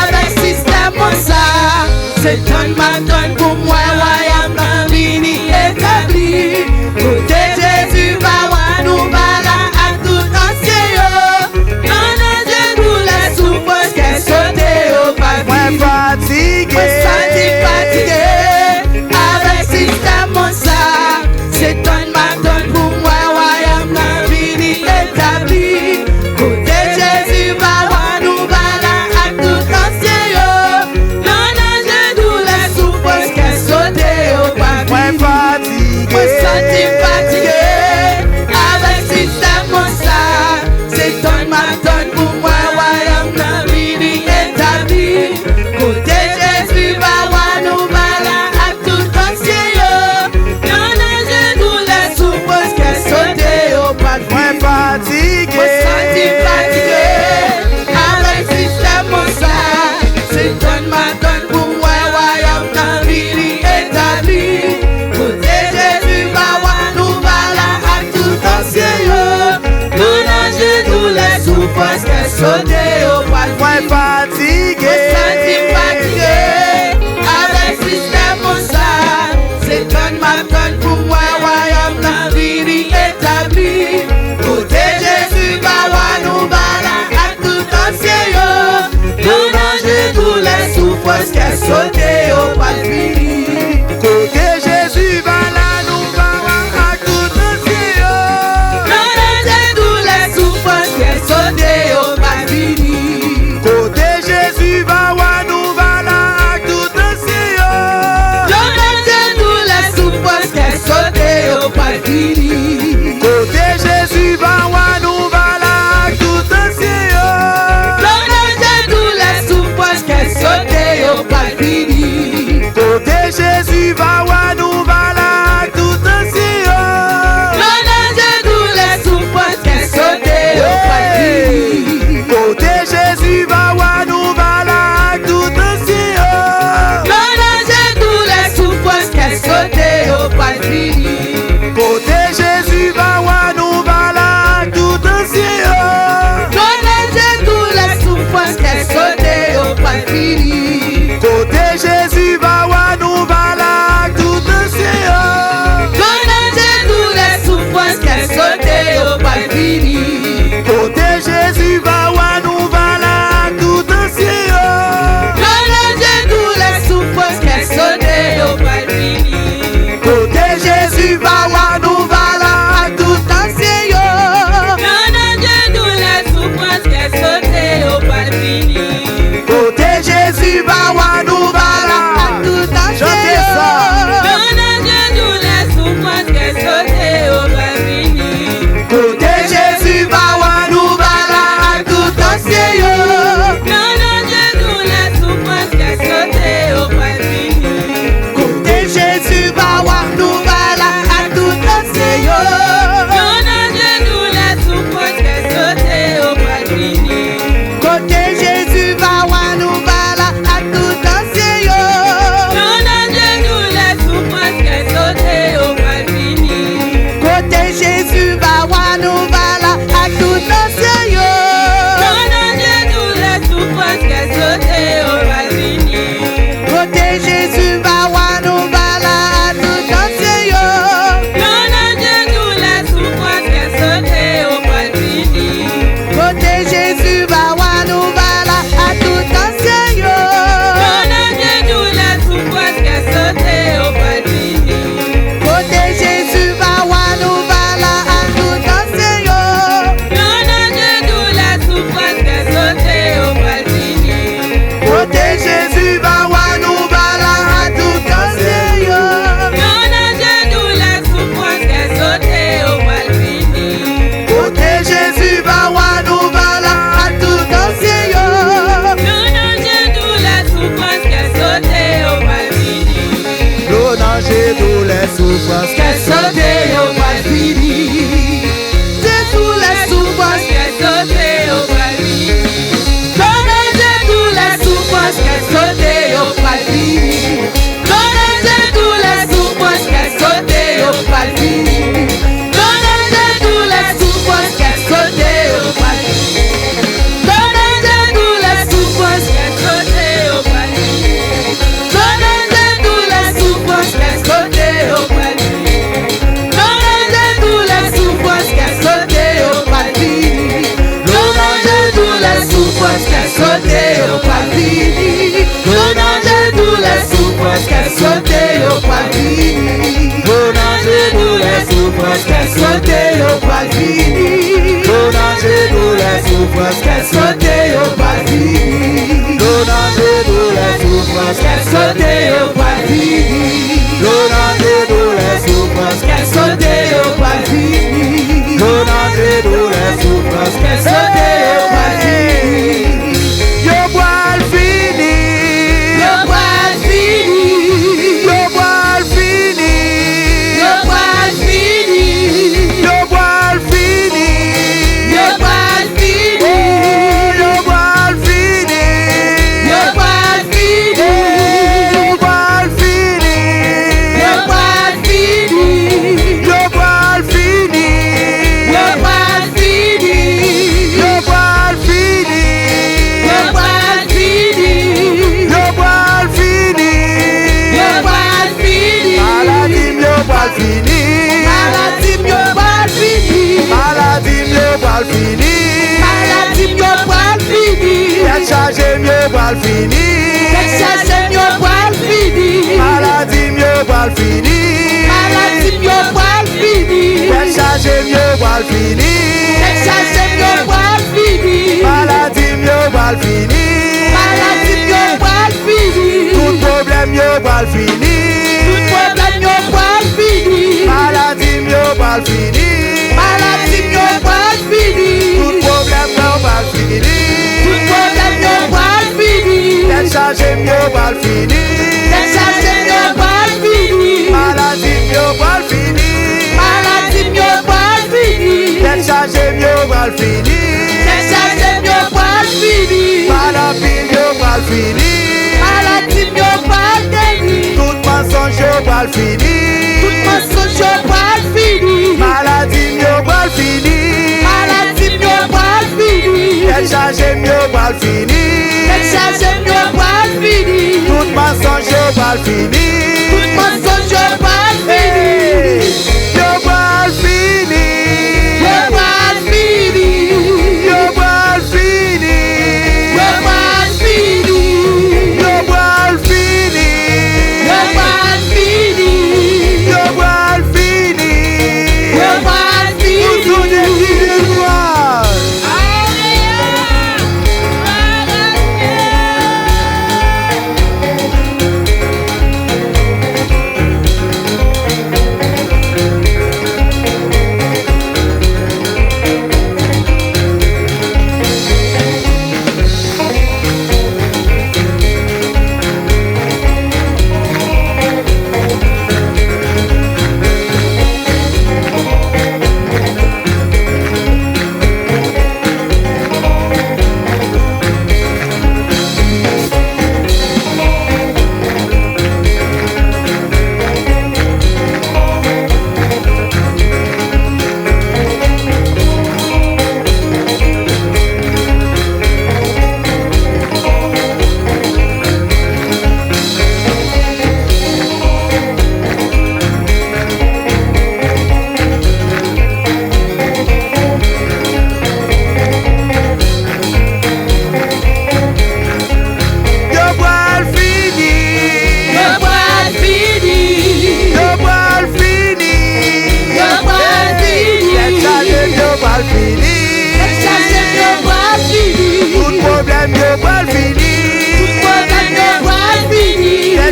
Avec système ça, c'est un matin pour moi, royaume dans fini établi. Côté Jésus va nous bala à tout enseignant. Nos dangers, douleurs, souffrances, qu'elle sauter au pas. Moi fatigué. Avec système ça, c'est un matin pour moi, royaume dans fini sauté au pas Moi fatigué. senti fatigué avec système comme ça. C'est ton matin pour moi, royaume dans vie établi. Côté Jésus, bawa nous bala à tout ancien yo. Nous manger tous les souffrances qui sont sautées au pas fini. Côté Jésus va là nous va à tout ancien. Nous manger tous les souffrances qui sont sautées au pas fini. Côté Jésus va nous va là à tout ancien. Nous manger tous les souffrances qui sont sautées au pas fini. Côté Jésus va nous va là à tout ancien. Nous manger tous les souffrances qui sont sautées au pas fini. Côté Jésus va nous va là à tout ancien. Nous manger tous les souffrances qui sont sautées au pas fini. Côté Jésus va nous va là à tout ancien. Nous manger tous les souffrances qui sont sautées au pas fini. Côté Jésus va nous va là à tout ancien. Nous manger tous les souffrances qui sont sautées au pas fini. Côté Jésus va nous va là à tout ancien. Nous manger tous les souffrances qui sont sautées au pas fini. Côté Jésus va nous va là à tout ancien. Nous manger tous les souffrances qui sont sautées au pas fini. Côté Jésus va nous va là à tout ancien. Nous manger tous les souffrances qui sont sautées au pas fini. Côté Jésus va nous va là à tout ancien. Nous manger tous les souffrances qui sont sautées au pas fini. Côté Jésus va nous va là à tout ancien. Nous manger tous les souffrances qui sont sautées au pas fini. Côté Jésus va nous va là à tout ancien. Nous manger tous les souffrances qui sont sautées au pas fini. Côté Jésus va nous va là à tout ancien. Nous manger tous les souffrances qui sont sautées au pas fini. Côté Jésus va nous va là à tout ancien. Nous manger tous les souffrances qui sont sautées au pas fini. Côté Jésus va nous va là à tout ancien. Nous manger tous les souffrances qui sont sautées au pas fini. Côté Jésus va nous va là à tout ancien. Nous manger tous les souffrances qui sont sautées au pas fini. Côté Jésus va nous va là à tout ancien. Nous manger tous les souffrances qui sont sautées au pas fini. Côté Jésus va nous va là à tout ancien. Nous manger tous les souffrances qui sont sautées au pas fini. Côté Jésus va nous va là à tout ancien. Nous manger tous les souffrances qui sont sautées au pas fini. Nous nager tous les souffrances Qui sont sautées au pas fini. C'est tous les souffrances qui sont sautées au pas fini. Nous manger tous les souffrances qui sont sautées au pas fini. Nous manger tous les souffrances qui sont sautées au pas fini. Nous manger tous les souffrances qui sont sautées au pas fini. Nous manger tous les souffrances qui sont sautées au pas fini. Nous manger tous les souffrances qui sont sautées au pas fini. Nous manger tous les souffrances qui sont sautées au pas fini. Nous manger tous les souffrances qui sont sautées au pas fini. Nous manger tous les souffrances qui sont sautées au pas fini. Nous manger tous les souffrances qui sont sautées au pas fini. Nous manger tous les souffrances qui sont sautées au pas fini. Nous manger tous les souffrances qui sont sautées au pas fini. Nous manger tous les souffrances qui sont sautées au pas fini. Nous manger tous les souffrances qui sont sautées au pas fini. Yo bois fini. Yo bois fini. Yo bois fini. Yo bois fini. Yo bois fini. Yo bois fini. Yo chargé mieux pour le fini. Tête chargée mieux pour le fini. Maladie mieux pour le fini. Maladie mieux pour le fini. Tête chargé mieux pour le fini. Tête chargée mieux pour le fini. Maladie mieux pour le fini. Maladie mieux pour le fini. Tout problème mieux pour le fini. Tout problème mieux pour le fini. Maladie mieux pour le fini. Maladie mieux pour le fini. Tout problème mieux pour le fini. Tout problème mieux pour le fini. Tête chargée mieux pour le fini. Tête chargée mieux pour le fini. Maladie mieux pour le fini. Maladie mieux pour le fini. Tête chargée mieux pour le fini. Tête chargée mieux pour le fini. Maladie mieux pour le fini. Maladie mieux pour le fini. Tout mensonge pour le fini. Tout mensonge pour le fini. Maladie mieux pour le fini. Maladie mieux pour le fini. Tête chargée mieux pour le fini. Tête chargée mieux pour le fini. Tout mensonge pour le fini. Tout mensonge pour le fini. Yo pour le fini. Yo pour le fini. Yo pour le fini. Yo pour le fini. Yo pour le fini. Yo pour le fini. Yo pour le fini. Yo pour le fini. Vous tous des filles noirs.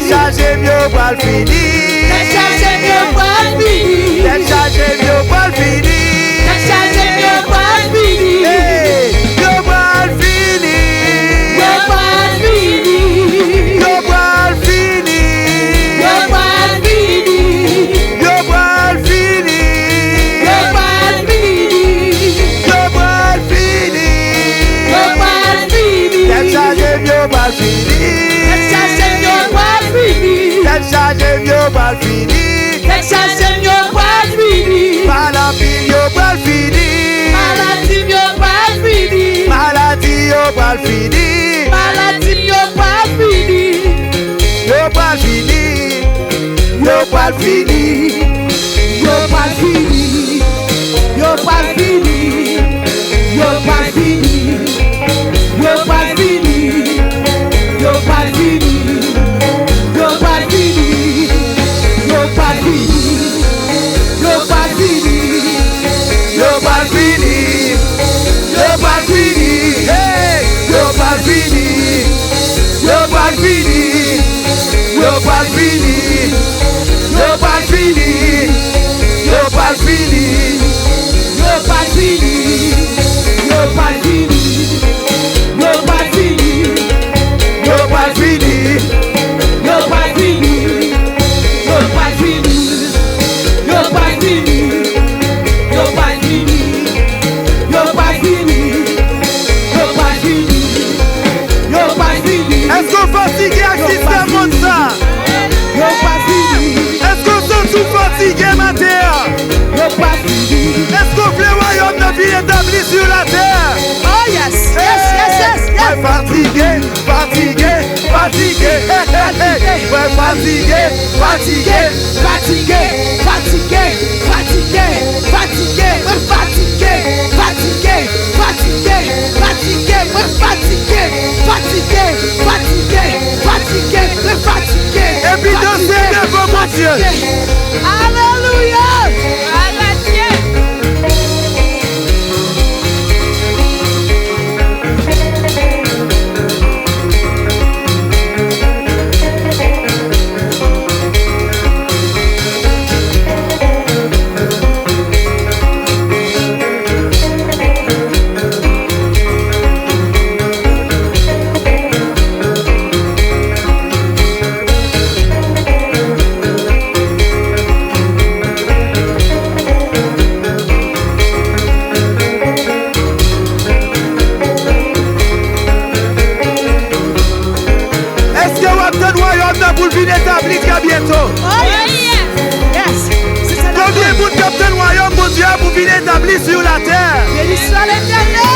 Chargé mieux pour le fini. Tête chargée mieux pour le fini. Tête chargé mieux pour le fini. Tête chargée mieux pour le fini. Hey, mieux pour le fini. Mieux pour le fini. Mieux pour le fini. Mieux pour le fini. Mieux pour le fini. Mieux pour le fini. Mieux pour le fini. Mieux pour le fini. Tête chargé mieux pour le fini. Tête chargée mieux pour le fini. Tête chargé mieux pour le fini. Tête chargée mieux pour le fini. Maladie mieux pour le fini. Maladie mieux pour le fini. Maladie mieux pour le fini. Maladie mieux pour le fini. Mieux pour le fini. Mieux pour le fini. Yo pas fini, yo pas fini, yo pas fini, yo pas fini, yo pas fini, yo pas fini, yo pas fini, yo pas fini, Yo pas fini. Yo pas fini. Hey, yo pas fini. Yo pas fini. Yo pas fini. Yo pas fini. Yo pas fini. yo pas fini, yo pas fini, yo pas fini, Yo pas fini. yo pas fini, yo pas fini, yo pas fini, yo pas fini, yo pas fini, yo pas fini, yo pas fini, Est-ce qu'on fatigué à système monde ça? yo pas fini, Est-ce qu'on se tout fatigué matin? yo pas fini. Est-ce qu'on fait le royaume de vie établi sur la terre? Oh yes, yes, yes, yes, yes. Ouais, fatigué, fatigué, fatigué. Hey, hey, hey. Ouais, fatigué, fatigué. Fatigué, fatigué, fatigué, fatigué, we're fatigué, fatigué, fatigué, fatigué, we're fatigué, fatigué. bientôt. Combien de monde capte le royaume de Dieu pour venir établi sur la terre? Béni soit l'Éternel.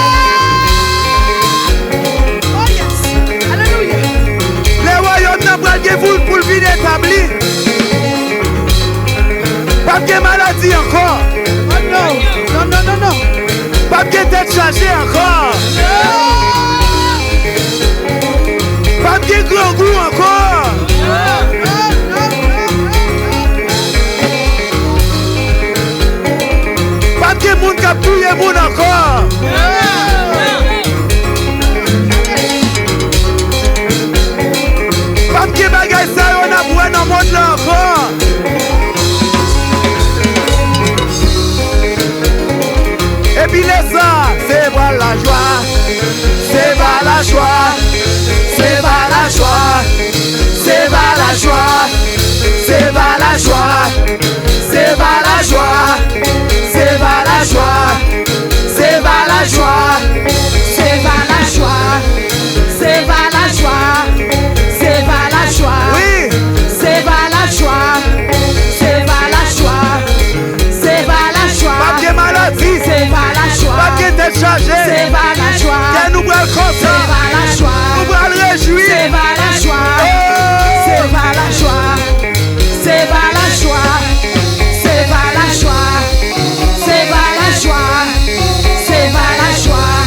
Oh yes. Alléluia. Le royaume n'a pas de vous pour venir établi. Pas de maladie encore. Oh non. Non, non, non, non. Pas de tête chargée encore. Pas de grand goût encore. Pas de monde qui a pouillé monde encore. Pas de bagaille ça on a pour dans le monde là encore. Et puis les ça, c'est pas la joie, c'est pas la joie, c'est pas la joie, c'est pas la joie, c'est pas la joie, c'est pas la joie, c'est pas la joie, c'est pas la joie, C'est pas la joie. C'est pas la joie. C'est pas la joie. oui, C'est pas la joie. C'est pas la joie. C'est pas la joie. pas de maladie, C'est pas la joie. pas de tête chargée, C'est pas la joie. qu'elle nous brûle comme C'est ça, pas la joie. nous brûle réjouir. C'est pas la joie. Oh! C'est pas la joie. C'est pas la joie. C'est pas la joie. C'est pas la joie. C'est pas la joie.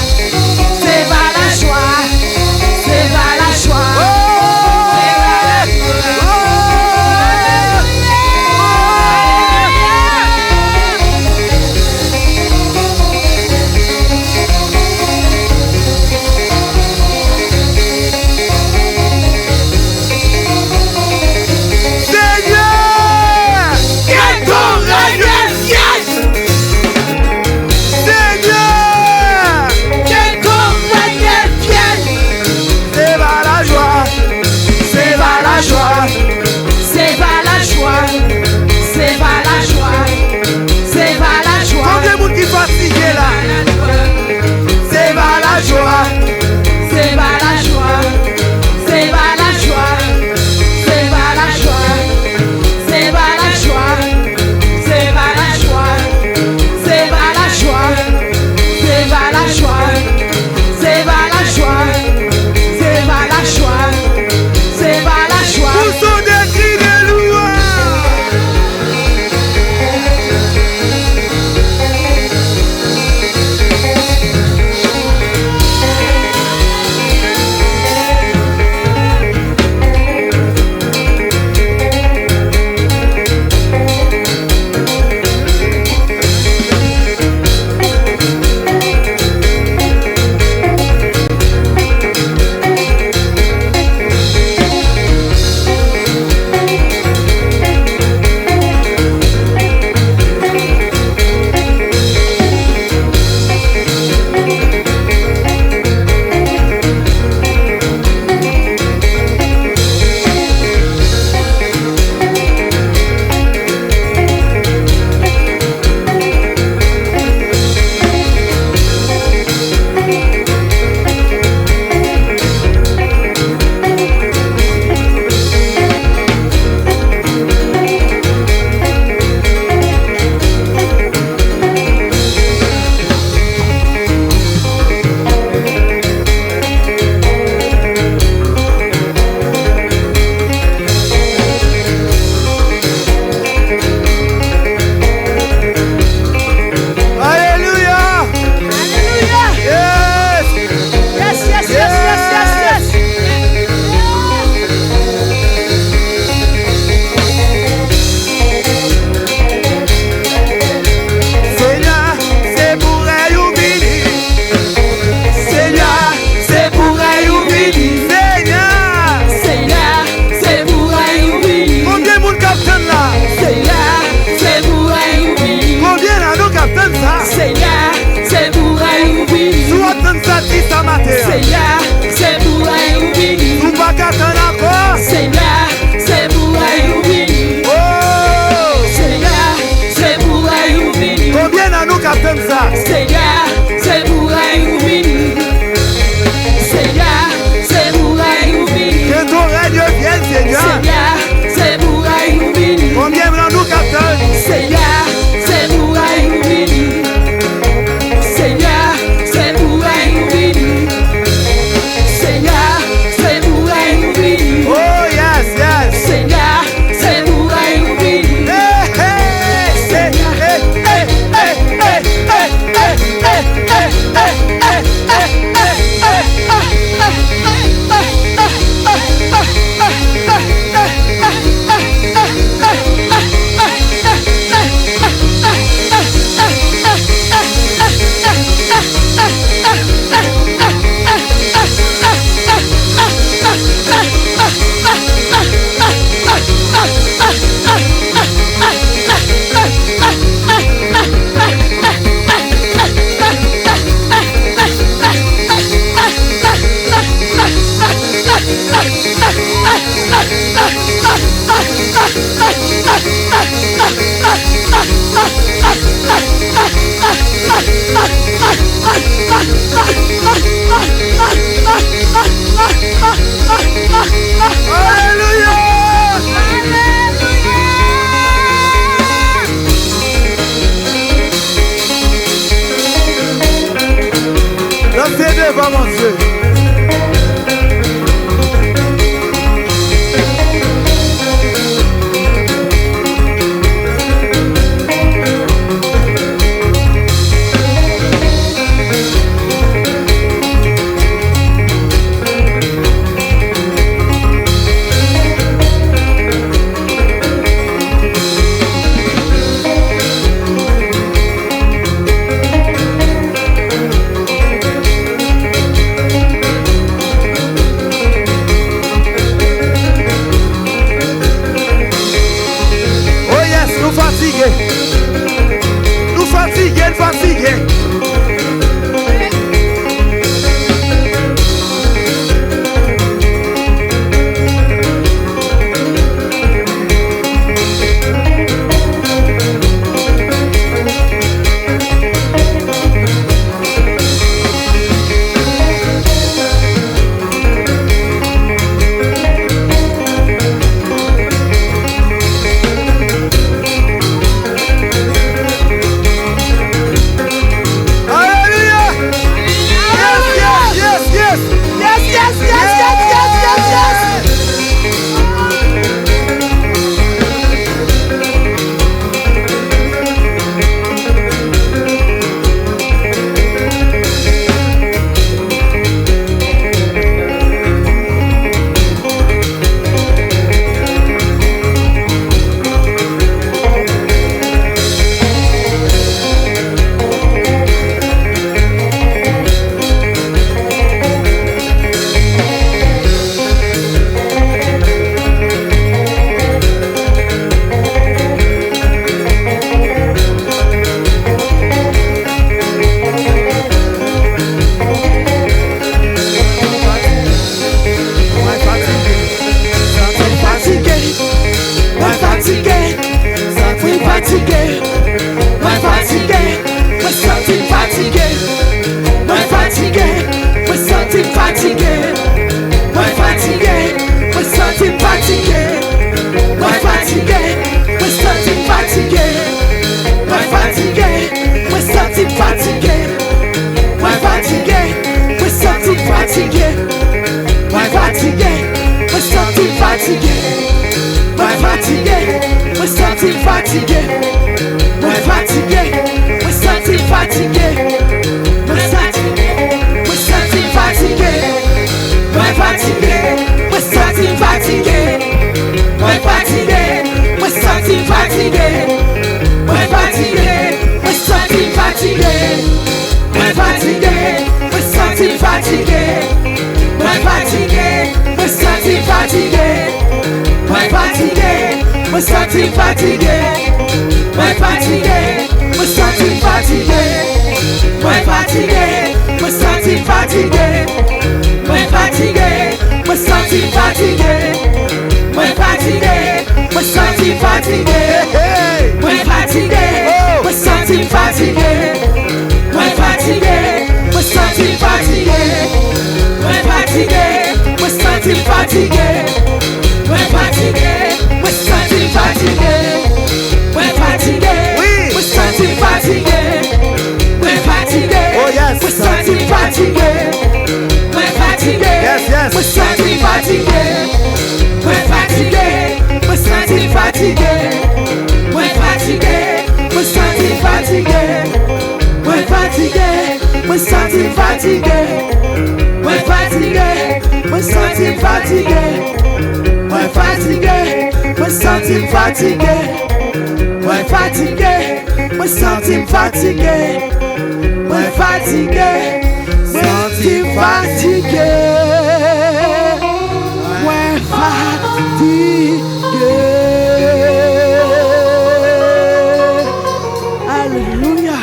Alléluia.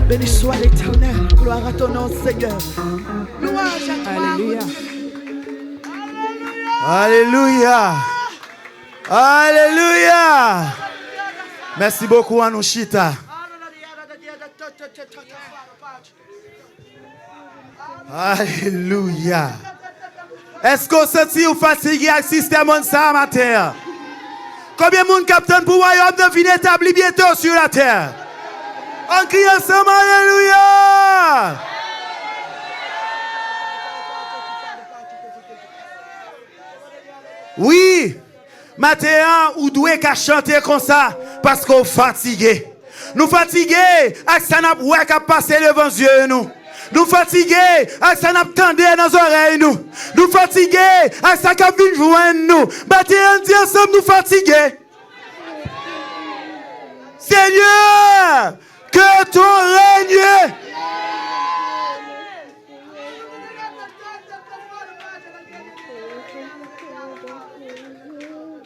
Béni soit l'Éternel. Gloire à ton nom, Seigneur. Louange à toi. Alléluia. Alléluia. Alléluia. Merci beaucoup, Anouchita. Alléluia. Est-ce qu'on sentit ou fatigué avec le système de ça matin? Combien de monde capitaine pour le royaume de vie établi bientôt sur la terre? On crie ensemble, Alléluia. Oui, matin, ou doué qu'à chanter comme ça parce qu'on fatigué. Nous fatigués avec ça n'a pas qu'à passer devant Dieu nous. Nous fatigués avec ça n'a pas dans nos oreilles nous. Nous fatigués avec ça n'a pas vu joindre nous. Matin, on dit ensemble nous fatigués. Seigneur, que ton règne.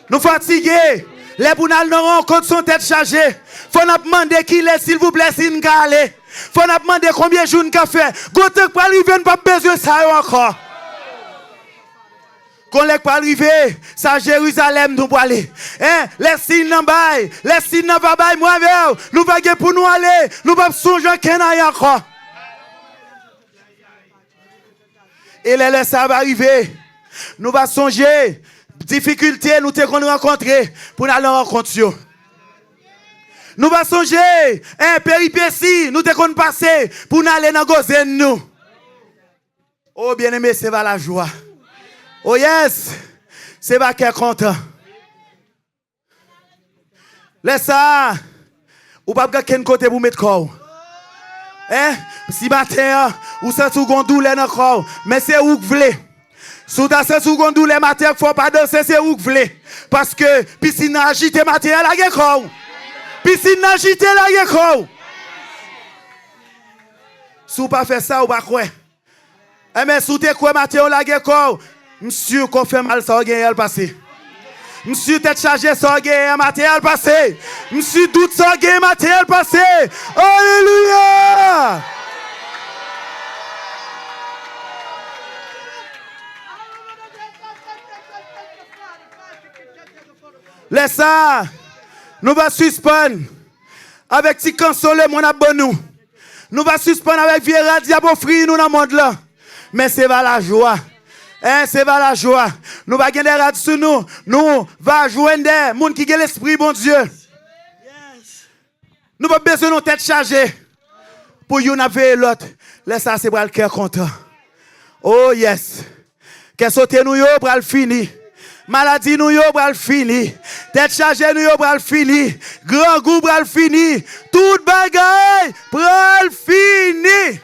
Nous fatigués. Les bounal n'auront compte son tête chargée. Faut nous demander qui est, s'il vous plaît, s'il nous aller. Faut nous demander combien de jours nous avons fait. Goûtez pour arriver, pas besoin de ça encore. Quand les pas arriver, ça Jérusalem nous pour aller. Hein, les signes n'en bail, les signes n'en va bail, moi nous va pour nous aller, nous va songer qu'un aille encore. Et les ça va arriver. Nous va songer difficulté nous te rencontrer pour aller rencontrer. Nous va songer un péripétie nous te passer pour aller dans gozen nous. Oh, bien-aimé, c'est pas la joie. Oh, yes. C'est pas qu'elle est content. Laisse ça. Ou pas qu'un côté pour mettre corps. Hein? Si matin, ou ça sous gondoule dans corps, mais c'est où que vous voulez. Si vous avez sous gondoule matin, il faut pas danser, c'est où que vous voulez. Parce que piscine agité matin, elle a corps. Piscine agité, elle a corps. Si vous pas fait ça, ou pas quoi. Eh mais si vous avez quoi matin, on a corps. Monsieur, qu'on fait mal, ça va passer. Monsieur, tête chargée, ça va matériel passé. Monsieur, doute, ça va matériel passé. Alléluia. Laisse ça. Nous va suspendre. Avec petit consolé, mon abonnou. Nous va suspendre avec Viera Diabofri, nous dans le monde là. Mais c'est pas la joie. Hein, c'est pas la joie. Nous va gagner des rats sur nous. Nous va joindre des gens qui ont l'esprit, bon Dieu. Nous pas besoin de nos têtes chargées. Pour y en avoir l'autre. Laisse ça, c'est pour le cœur content. Oh yes. Qu'est-ce que nous pour le fini. Maladie nous pour le fini. Tête chargée nous pour le fini. Grand goût pour le fini. Toute bagaille pour le fini.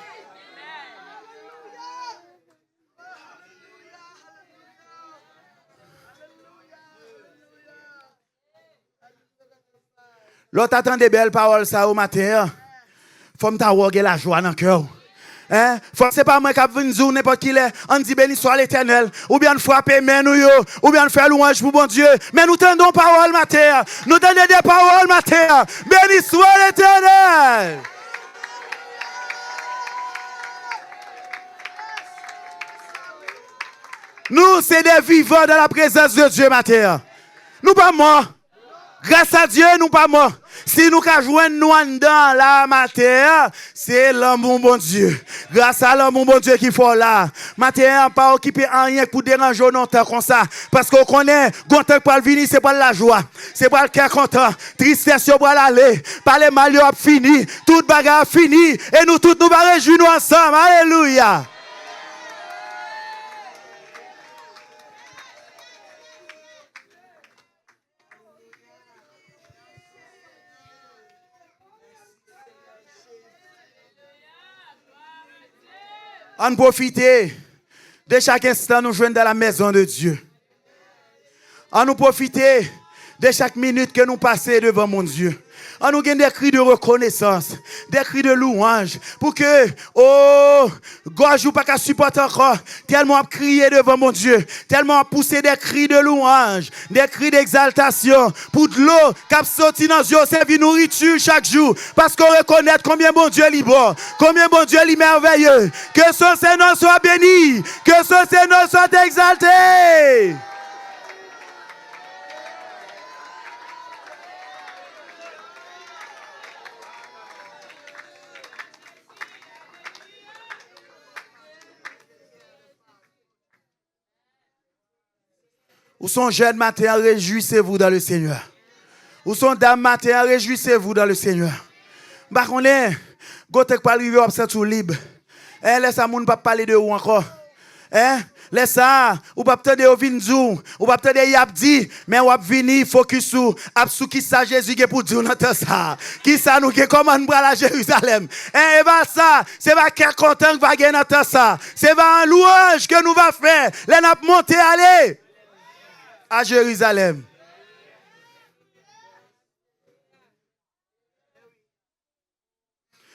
L'autre attend des belles paroles ça au matin. Faut me t'avoir la joie dans le cœur. Hein? C'est pas moi qui viens dire n'importe qui est. On dit béni soit l'Éternel. Ou bien frapper mais nous ou bien faire louange pour bon Dieu. Mais nous tendons parole matin. Nous tendons des paroles matin. Béni soit l'Éternel. Nous c'est des vivants dans la présence de Dieu matin. Nous pas morts. Grâce à Dieu, nous pas morts. Si nous ka joindre nous dans la matière, c'est l'amour bon Dieu. Grâce à l'amour bon Dieu qu'il faut là. Matière pas occupé en rien pour déranger non temps comme ça parce qu'on connaît gonte pour venir c'est pas la joie, c'est pas le cœur content, tristesse pour aller, parler mal a fini, toute bagarre a fini et nous tous nous va réjouir ensemble. Alléluia. On profite de chaque instant nous joindre dans la maison de Dieu. On nous profite de chaque minute que nous passons devant mon Dieu. On nous gagne des cris de reconnaissance, des cris de louange, pour que, oh, gorge ou pas qu'à supporter encore, tellement crier devant mon Dieu, tellement pousser des cris de louange, des cris d'exaltation, pour de l'eau, qui sorti dans Dieu, servir nourriture chaque jour, parce qu'on reconnaît combien bon Dieu est bon, combien bon Dieu est merveilleux, que son Seigneur soit béni, que son Seigneur soit exalté. Ou son jeune matin, réjouissez-vous dans le Seigneur. Ou son dame matin, réjouissez-vous dans le Seigneur. Bah on est, gotek pas arriver à tout libre. Laisse ça moun pas parler de ou encore. Laisse ça, ou pas peut-être de vinzou, ou pas peut-être y abdi, mais ou venir focus sur qui ça Jésus qui pour dire notre ça. Qui ça nous qui commande pour aller à Jérusalem. Et bah ça, c'est pas qu'un content que va gagner notre ça. C'est pas un louange que nous va faire. Là n'a monter aller à Jérusalem.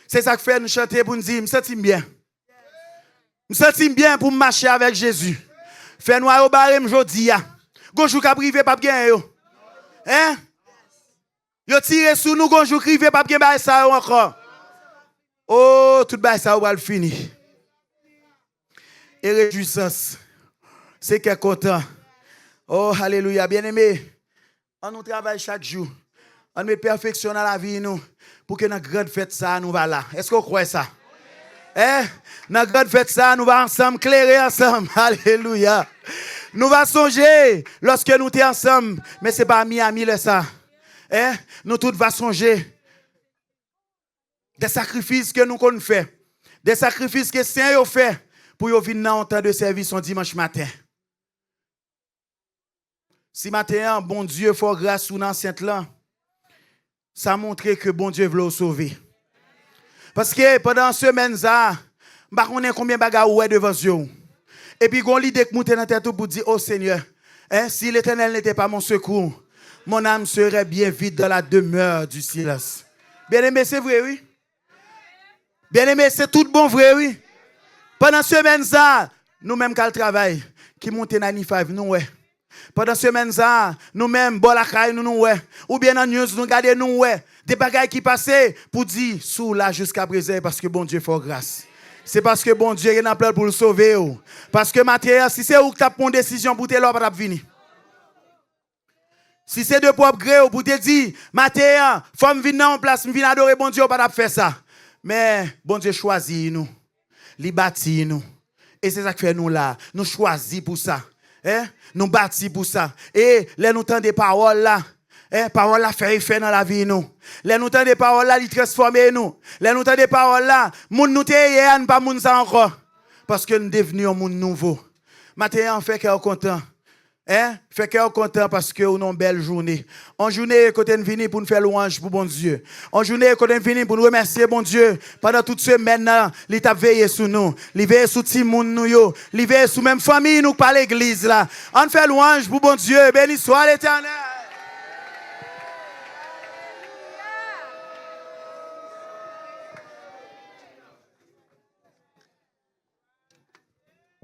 C'est ça que fait nous chanter pour nous dire, me sentis bien. Me sentis bien pour marcher avec Jésus. Fait nous au barème jodi a. Gonjou ka privé pas bien yo. Hein? Yo tire sous nous gonjou privé pas bien ba ça encore. Oh, tout ba ça va le fini. Et réjouissance. C'est qu'est content. Oh, alléluia, bien-aimé. On nous travaille chaque jour. On met perfection dans la vie nous pour que notre grande fête ça nous va là. Est-ce qu'on croit ça? Notre grande fête ça nous va ensemble clairer ensemble. Alléluia. Nous va songer lorsque nous sommes ensemble, mais c'est pas Miami là ça. Nous tous va songer des sacrifices que nous qu'on fait, des sacrifices que Saint yo fait pour yo venir dans un temps de service un dimanche matin. Si matin, bon Dieu, faut grâce sous l'enceinte là, ça montre que bon Dieu veut sauver. Parce que pendant semaine ça, je ne sais pas combien de bagages devant Dieu. Et puis, on l'idée que monter dans tête pour dire, oh Seigneur, si l'Éternel n'était pas mon secours, mon âme serait bien vide dans la demeure du silence. Bien aimé, c'est vrai, oui. Bien aimé, c'est tout bon vrai, oui. Pendant semaine ça, nous-mêmes qui travail, qui monte dans Nani5, nous, ouais. Pendant semaine ça, nous-mêmes, bon la caille, nous, ouais. Ou bien dans news, nous regardons, nous, ouais. Des bagages qui passaient pour dire, sous là jusqu'à présent, parce que bon Dieu fait grâce. C'est parce que bon Dieu est en plein pour le sauver. Parce que Mathieu, si c'est où que tu as pris une décision pour te l'or, pas venir. Si c'est de propre gré pour te dire, Mathieu, faut me venir en place, me venir adorer bon Dieu, pas faire ça. Mais bon Dieu choisit nous. Il bâtit nous. Et c'est ça que fait nous là. Nous choisissons pour ça. Nous bâtissons pour ça. Et là, nous entendons des paroles là. Paroles là fait effet dans la vie nous. Les nous entendons des paroles là, ils transforment nous. Les nous entendons des paroles là, moun nous te pas moun ça encore. Parce que nous devenons un monde nouveau. Maintenant, on fait cœur content. Fait cœur content parce que nous avons une belle journée. En journée, quand on vient pour nous faire louange pour bon Dieu. En journée, quand on vient pour nous remercier bon Dieu. Pendant toute semaine, il t'a veillé sur nous. Il veille sur tout le monde. Il veille sur même famille nous par l'église là. On fait louange pour bon Dieu. Béni soit l'Éternel.